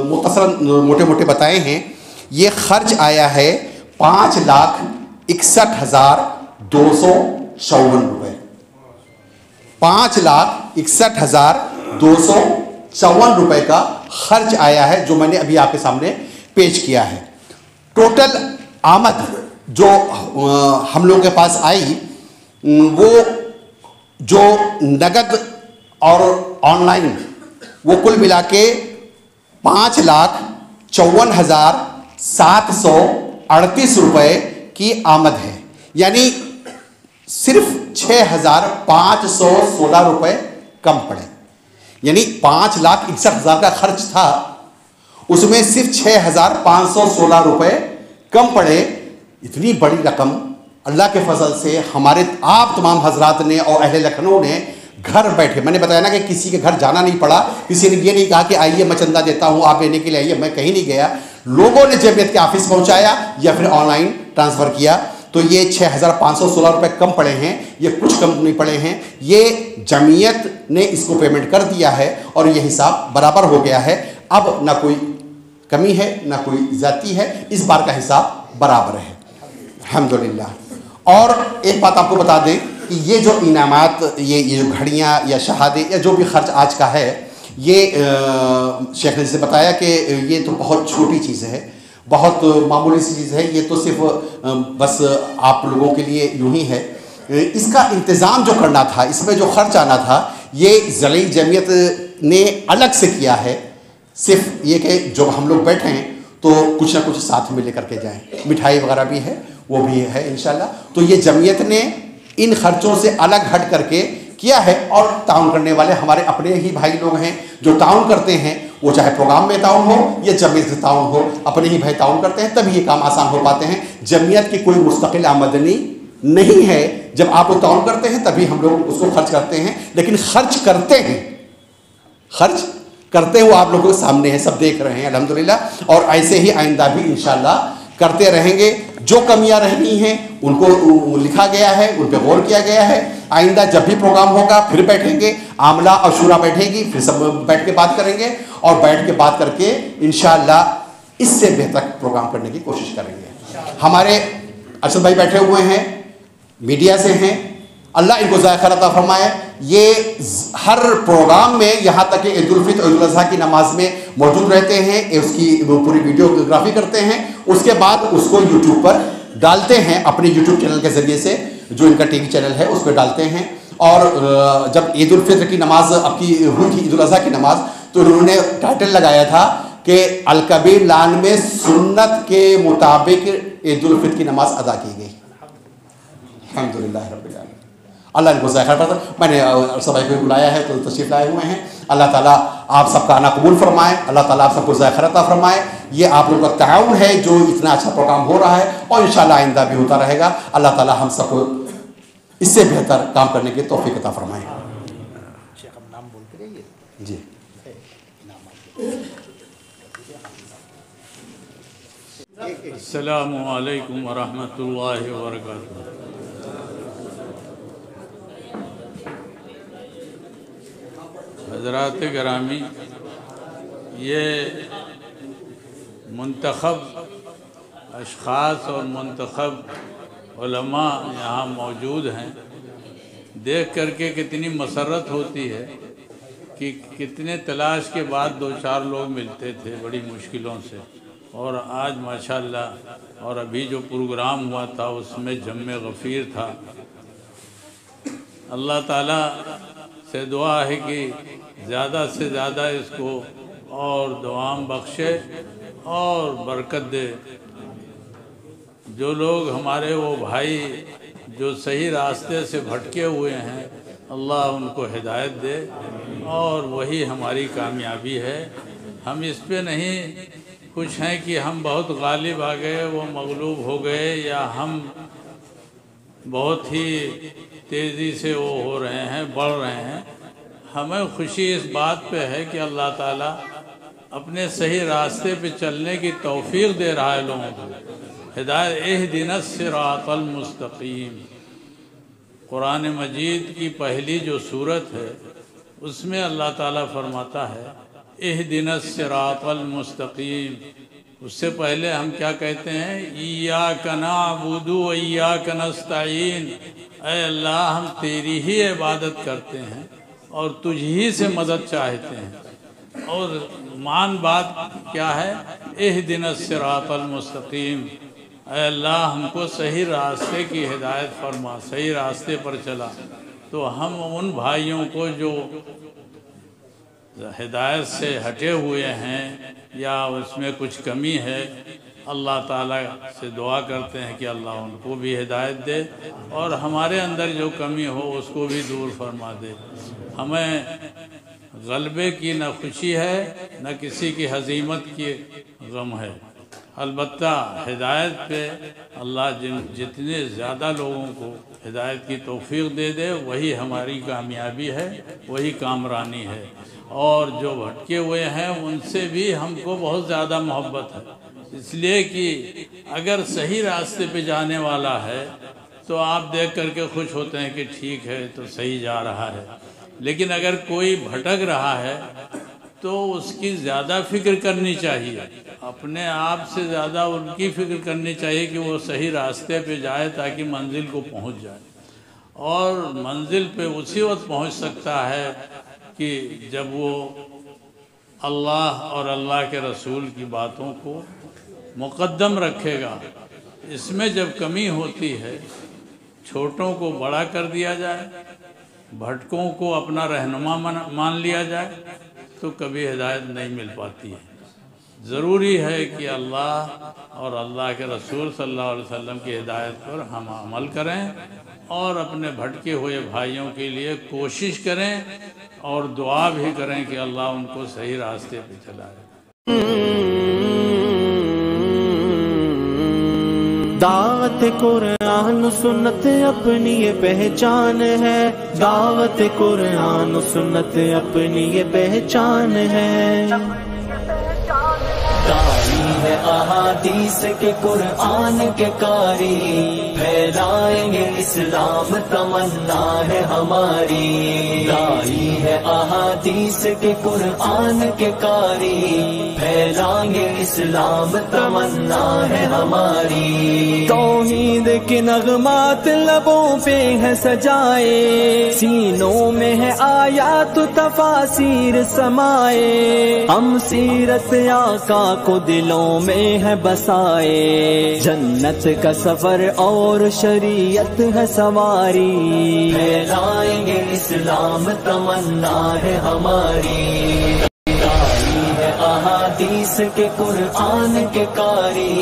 मुख्तसरन मोटे मोटे बताए हैं, ये खर्च आया है 5,61,254 रुपये। 5,61,254 रुपये का खर्च आया है, जो मैंने अभी आपके सामने पेश किया है। टोटल आमद जो हम लोगों के पास आई, वो जो नगद और ऑनलाइन, वो कुल मिला के 5,54,738 रुपये की आमद है। यानी सिर्फ 6,516 रुपये कम पड़े। यानी 5,61,000 का खर्च था, उसमें सिर्फ 6,516 रुपये कम पड़े। इतनी बड़ी रकम अल्लाह के फजल से हमारे आप तमाम हजरात ने और अहले लखनऊ ने घर बैठे, मैंने बताया ना कि किसी के घर जाना नहीं पड़ा, किसी ने ये नहीं कहा कि आइए मैं चंदा देता हूँ आप लेने के लिए आइए, मैं कहीं नहीं गया। लोगों ने जमीयत के ऑफिस पहुँचाया या फिर ऑनलाइन ट्रांसफ़र किया। तो ये 6,516 रुपये कम पड़े हैं, ये कुछ कम नहीं पड़े हैं, ये जमीयत ने इसको पेमेंट कर दिया है और ये हिसाब बराबर हो गया है। अब ना कोई कमी है ना कोई ज़्यादती है, इस बार का हिसाब बराबर है अल्हम्दुलिल्लाह। और एक बात आपको बता दें कि ये जो इनामात, ये जो घड़ियाँ या शहादे या जो भी खर्च आज का है, ये शेख ने जैसे बताया कि ये तो बहुत छोटी चीज़ है, बहुत मामूली सी चीज़ है। ये तो सिर्फ बस आप लोगों के लिए यूँ ही है। इसका इंतज़ाम जो करना था, इसमें जो खर्च आना था, ये ज़ली जमीयत ने अलग से किया है। सिर्फ ये कि जब हम लोग बैठें तो कुछ ना कुछ साथ में लेकर के जाएं, मिठाई वगैरह भी है, वो भी है इंशाल्लाह। तो ये जमीयत ने इन खर्चों से अलग हट करके किया है। और ताउन करने वाले हमारे अपने ही भाई लोग हैं जो ताउन करते हैं, वो चाहे प्रोग्राम में ताउन हो या जमीयत से ताउन हो, अपने ही भाई ताउन करते हैं, तभी ये काम आसान हो पाते हैं। जमीयत की कोई मुस्तकिल आमदनी नहीं है। जब आप लोग ताउन करते हैं तभी हम लोग उसको खर्च करते हैं, लेकिन खर्च करते हैं वो आप लोगों के सामने है, सब देख रहे हैं अल्हम्दुलिल्लाह। और ऐसे ही आइंदा भी इंशाल्लाह करते रहेंगे। जो कमियां रहनी हैं उनको लिखा गया है, उन पर गौर किया गया है। आइंदा जब भी प्रोग्राम होगा फिर बैठेंगे, आमला और शूरा बैठेगी, फिर सब बैठ के बात करेंगे और बैठ के बात करके इंशाअल्लाह इससे बेहतर प्रोग्राम करने की कोशिश करेंगे। हमारे अरशद भाई बैठे हुए हैं, मीडिया से हैं, अल्लाह इनको ज़ायक़ा अता फरमाए। ये हर प्रोग्राम में, यहाँ तक कि ईद उल फित्र और ईद उल अज़हा की नमाज में मौजूद रहते हैं, उसकी पूरी वीडियोग्राफी करते हैं, उसके बाद उसको यूट्यूब पर डालते हैं, अपने यूट्यूब चैनल के ज़रिए से, जो इनका टीवी चैनल है उस पर डालते हैं। और जब ईद उल फित्र की नमाज आपकी हुई थी, ईद उल अज़हा की नमाज, तो उन्होंने टाइटल लगाया था कि अल कबीर लान में सुन्नत के मुताबिक ईद उल फित्र की नमाज अदा की गई। अल्हम्दुलिल्लाह रब्बिल आलमीन। अल्लाह इनको ज़ायक़ा अता फरमाए। मैंने सभी को बुलाया है तो तशरीफ़ लाए हुए हैं। अल्लाह ताला आप सबका आना कबूल फरमाए, अल्लाह ताला आप सबको ज़ायक़ा अता फरमाए। ये आप लोगों का ताउन है जो इतना अच्छा प्रोग्राम हो रहा है और इंशाअल्लाह आइंदा भी होता रहेगा। अल्लाह ताला हम सबको इससे बेहतर काम करने की तौफ़ीक़ अता फरमाए। नाम बोलते रहिए जी। अस्सलामु अलैकुम व रहमतुल्लाहि व बरकातुहू। हज़रात गिरामी, ये मुंतखब अशख़ास और मुंतखब उलमा यहाँ मौजूद हैं। देख करके कितनी मसरत होती है कि कितने तलाश के बाद दो चार लोग मिलते थे बड़ी मुश्किलों से, और आज माशाअल्लाह, और अभी जो प्रोग्राम हुआ था उसमें जम्मे गफ़ीर था। अल्लाह ताला से दुआ है कि ज़्यादा से ज़्यादा इसको और दुआम बख्शे और बरकत दे। जो लोग हमारे वो भाई जो सही रास्ते से भटके हुए हैं, अल्लाह उनको हिदायत दे और वही हमारी कामयाबी है। हम इस पे नहीं कुछ हैं कि हम बहुत गालिब आ गए, वो मगलूब हो गए, या हम बहुत ही तेज़ी से वो हो रहे हैं, बढ़ रहे हैं। हमें खुशी इस बात पे है कि अल्लाह ताला अपने सही रास्ते पे चलने की तौफीक दे रहा है लोगों को। हिदायत इहदिनस सिरातल मुस्तकीम, कुरान मजीद की पहली जो सूरत है उसमें अल्लाह ताला फरमाता है इहदिनस सिरातल मुस्तकीम। उससे पहले हम क्या कहते हैं, इय्याका नअबुदु व इय्याका नस्तईन, ऐ अल्लाह हम तेरी ही इबादत करते हैं और तुझ ही से मदद चाहते हैं। और मान बात क्या है, इहदिनस सिरातल मुस्तकीम, ऐ अल्लाह हमको सही रास्ते की हिदायत फरमा, सही रास्ते पर चला। तो हम उन भाइयों को जो हिदायत से हटे हुए हैं या उसमें कुछ कमी है, अल्लाह ताला से दुआ करते हैं कि अल्लाह उनको भी हिदायत दे और हमारे अंदर जो कमी हो उसको भी दूर फरमा दे। हमें गलबे की न खुशी है न किसी की हजीमत की गम है। अलबत्ता हिदायत पे अल्लाह जितने ज़्यादा लोगों को हिदायत की तौफीक दे दे वही हमारी कामयाबी है, वही कामरानी है। और जो भटके हुए हैं उनसे भी हमको बहुत ज़्यादा मोहब्बत है, इसलिए कि अगर सही रास्ते पे जाने वाला है तो आप देख करके खुश होते हैं कि ठीक है तो सही जा रहा है। लेकिन अगर कोई भटक रहा है तो उसकी ज़्यादा फिक्र करनी चाहिए, अपने आप से ज़्यादा उनकी फिक्र करनी चाहिए कि वो सही रास्ते पे जाए ताकि मंजिल को पहुंच जाए। और मंजिल पे उसी वक्त पहुंच सकता है कि जब वो अल्लाह और अल्लाह के रसूल की बातों को मुक़द्दम रखेगा। इसमें जब कमी होती है, छोटों को बड़ा कर दिया जाए, भटकों को अपना रहनुमा मान लिया जाए, तो कभी हिदायत नहीं मिल पाती है। ज़रूरी है कि अल्लाह और अल्लाह के रसूल सल्लल्लाहु अलैहि वसल्लम की हिदायत पर हम अमल करें और अपने भटके हुए भाइयों के लिए कोशिश करें और दुआ भी करें कि अल्लाह उनको सही रास्ते पे चलाए। दावत कुरान सुन्नत अपनी ये पहचान है, दावत कुरान सुन्नत अपनी ये पहचान है। है अहादीस के कुरान के कारी, फैलाएंगे इस्लाम तमन्ना है हमारी। दाई है अहादीस के कुरान के कारी, फैलाएंगे इस्लाम तमन्ना है हमारी। तौहीद के नगमात लबों पे है सजाए, सीनों में है आयात तफासीर समाए। हम सीरत आका को दिलों में है बसाए, जन्नत का सफर और शरीयत है सवारी। फैलाएंगे इस्लाम तमन्ना है हमारी। है अहादीस के कुरान के कारी,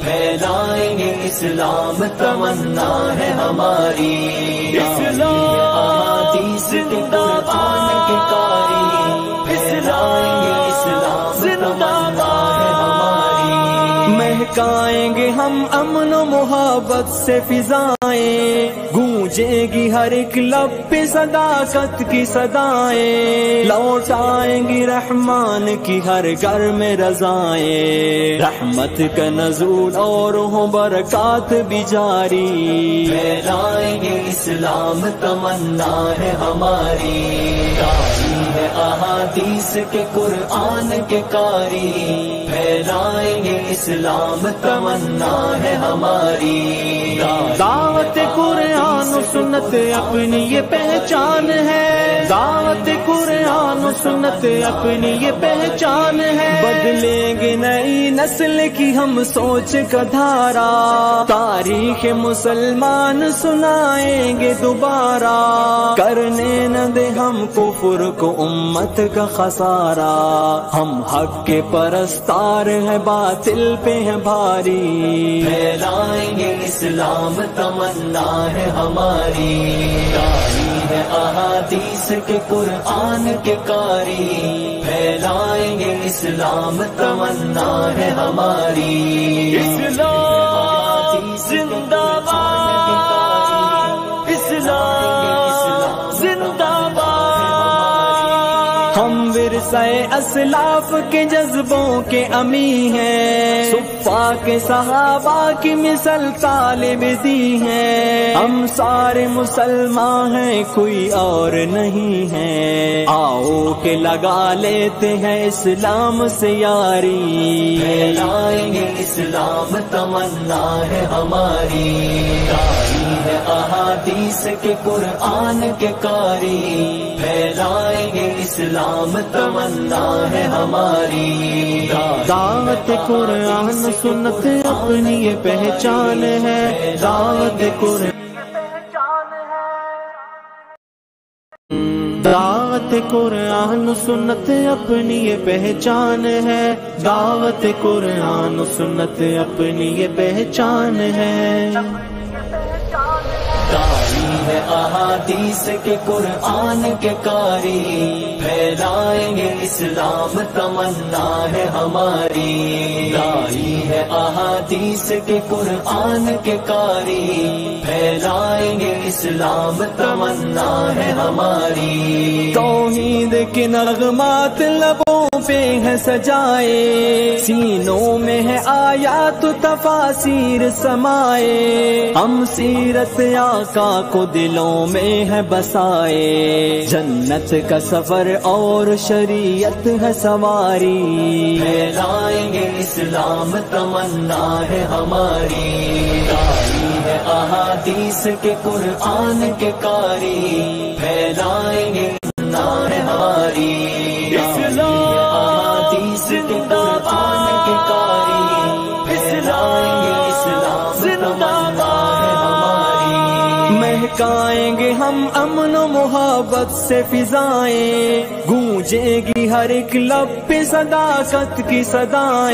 फैलाएंगे इस्लाम तमन्ना है हमारी। अहादीस के कुरान के कारी, फैलाएंगे इस्लाम तमन्ना है हमारी। महकाएंगे हम अमन मोहब्बत से फिजाएं, गूंजेगी हर एक लब पे सदाकत की सदाएं। लौटाएंगी रहमान की हर घर में रज़ाएं, रहमत का नज़ूल और हो बरकात भी जारी। फैलाएंगे इस्लाम तमन्ना है हमारी। है अहादीस के कुरान के कारी, फैलाएंगे इस्लाम तमन्ना है हमारी। दावत कुरान सुन्नत अपनी ये पहचान है, दावत कुरान सुन्नत अपनी ये पहचान है। बदलेंगे नई नस्ल की हम सोच का धारा, तारीख मुसलमान सुनाएंगे दोबारा। करने न दे हम कुफ्र को उम्मत का खसारा, हम हक के परस्तार है बातिल पे है भारी। फैलाएंगे इस्लाम तमन्ना है हमारी। है अहादीस के कुरान के कारी, फैलाएंगे इस्लाम तमन्ना है हमारी। इस्लाम जिंदाबाद, इस्लाम जिंदाबाद। हम विरसाए असलाफ के जज्बों के अमी हैं, सुफ़ा के सहाबा की मिसल तालिब दी हैं। हम सारे मुसलमान हैं, कोई और नहीं है। आओ के लगा लेते हैं इस्लाम से यारी, फैलाएंगे इस्लाम तमन्ना है हमारी। दाई है अहादीस के कुरान के कारी, फैलाएंगे इस्लाम तमन्ना है हमारी। दावत कुरान सुन्नत अपनी ये पहचान है, दावत कुरान दावत कुरान सुन्नत अपनी ये पहचान है, दावत कुरान सुन्नत अपनी ये पहचान है। दाई है अहादीस के कुरान के कारी, फैलाएंगे इस्लाम तमन्ना है हमारी। दाई है अहादीस के कुरान के कारी, फैलाएंगे इस्लाम तमन्ना है हमारी। तौहीद के नगमात लबों पे है सजाए, सीनों में है आयात तफासीर समाए। हम सीरत आका को दिलों में है बसाए, जन्नत का सफर और शरीयत है सवारी। फैलाएंगे इस्लाम तमन्ना है हमारी। दाई है अहादीस के कुरान के कारी, फैलाएंगे तमन्ना है हमारी। अहादीस के कुरान के कारी, फैलाएंगे इस्लाम तमन्ना है हमारी। महकाएंगे हम अमन व मोहब्बत से फिजाएं, गूंजेगी हर एक लब पे सदाकत की सदाएं।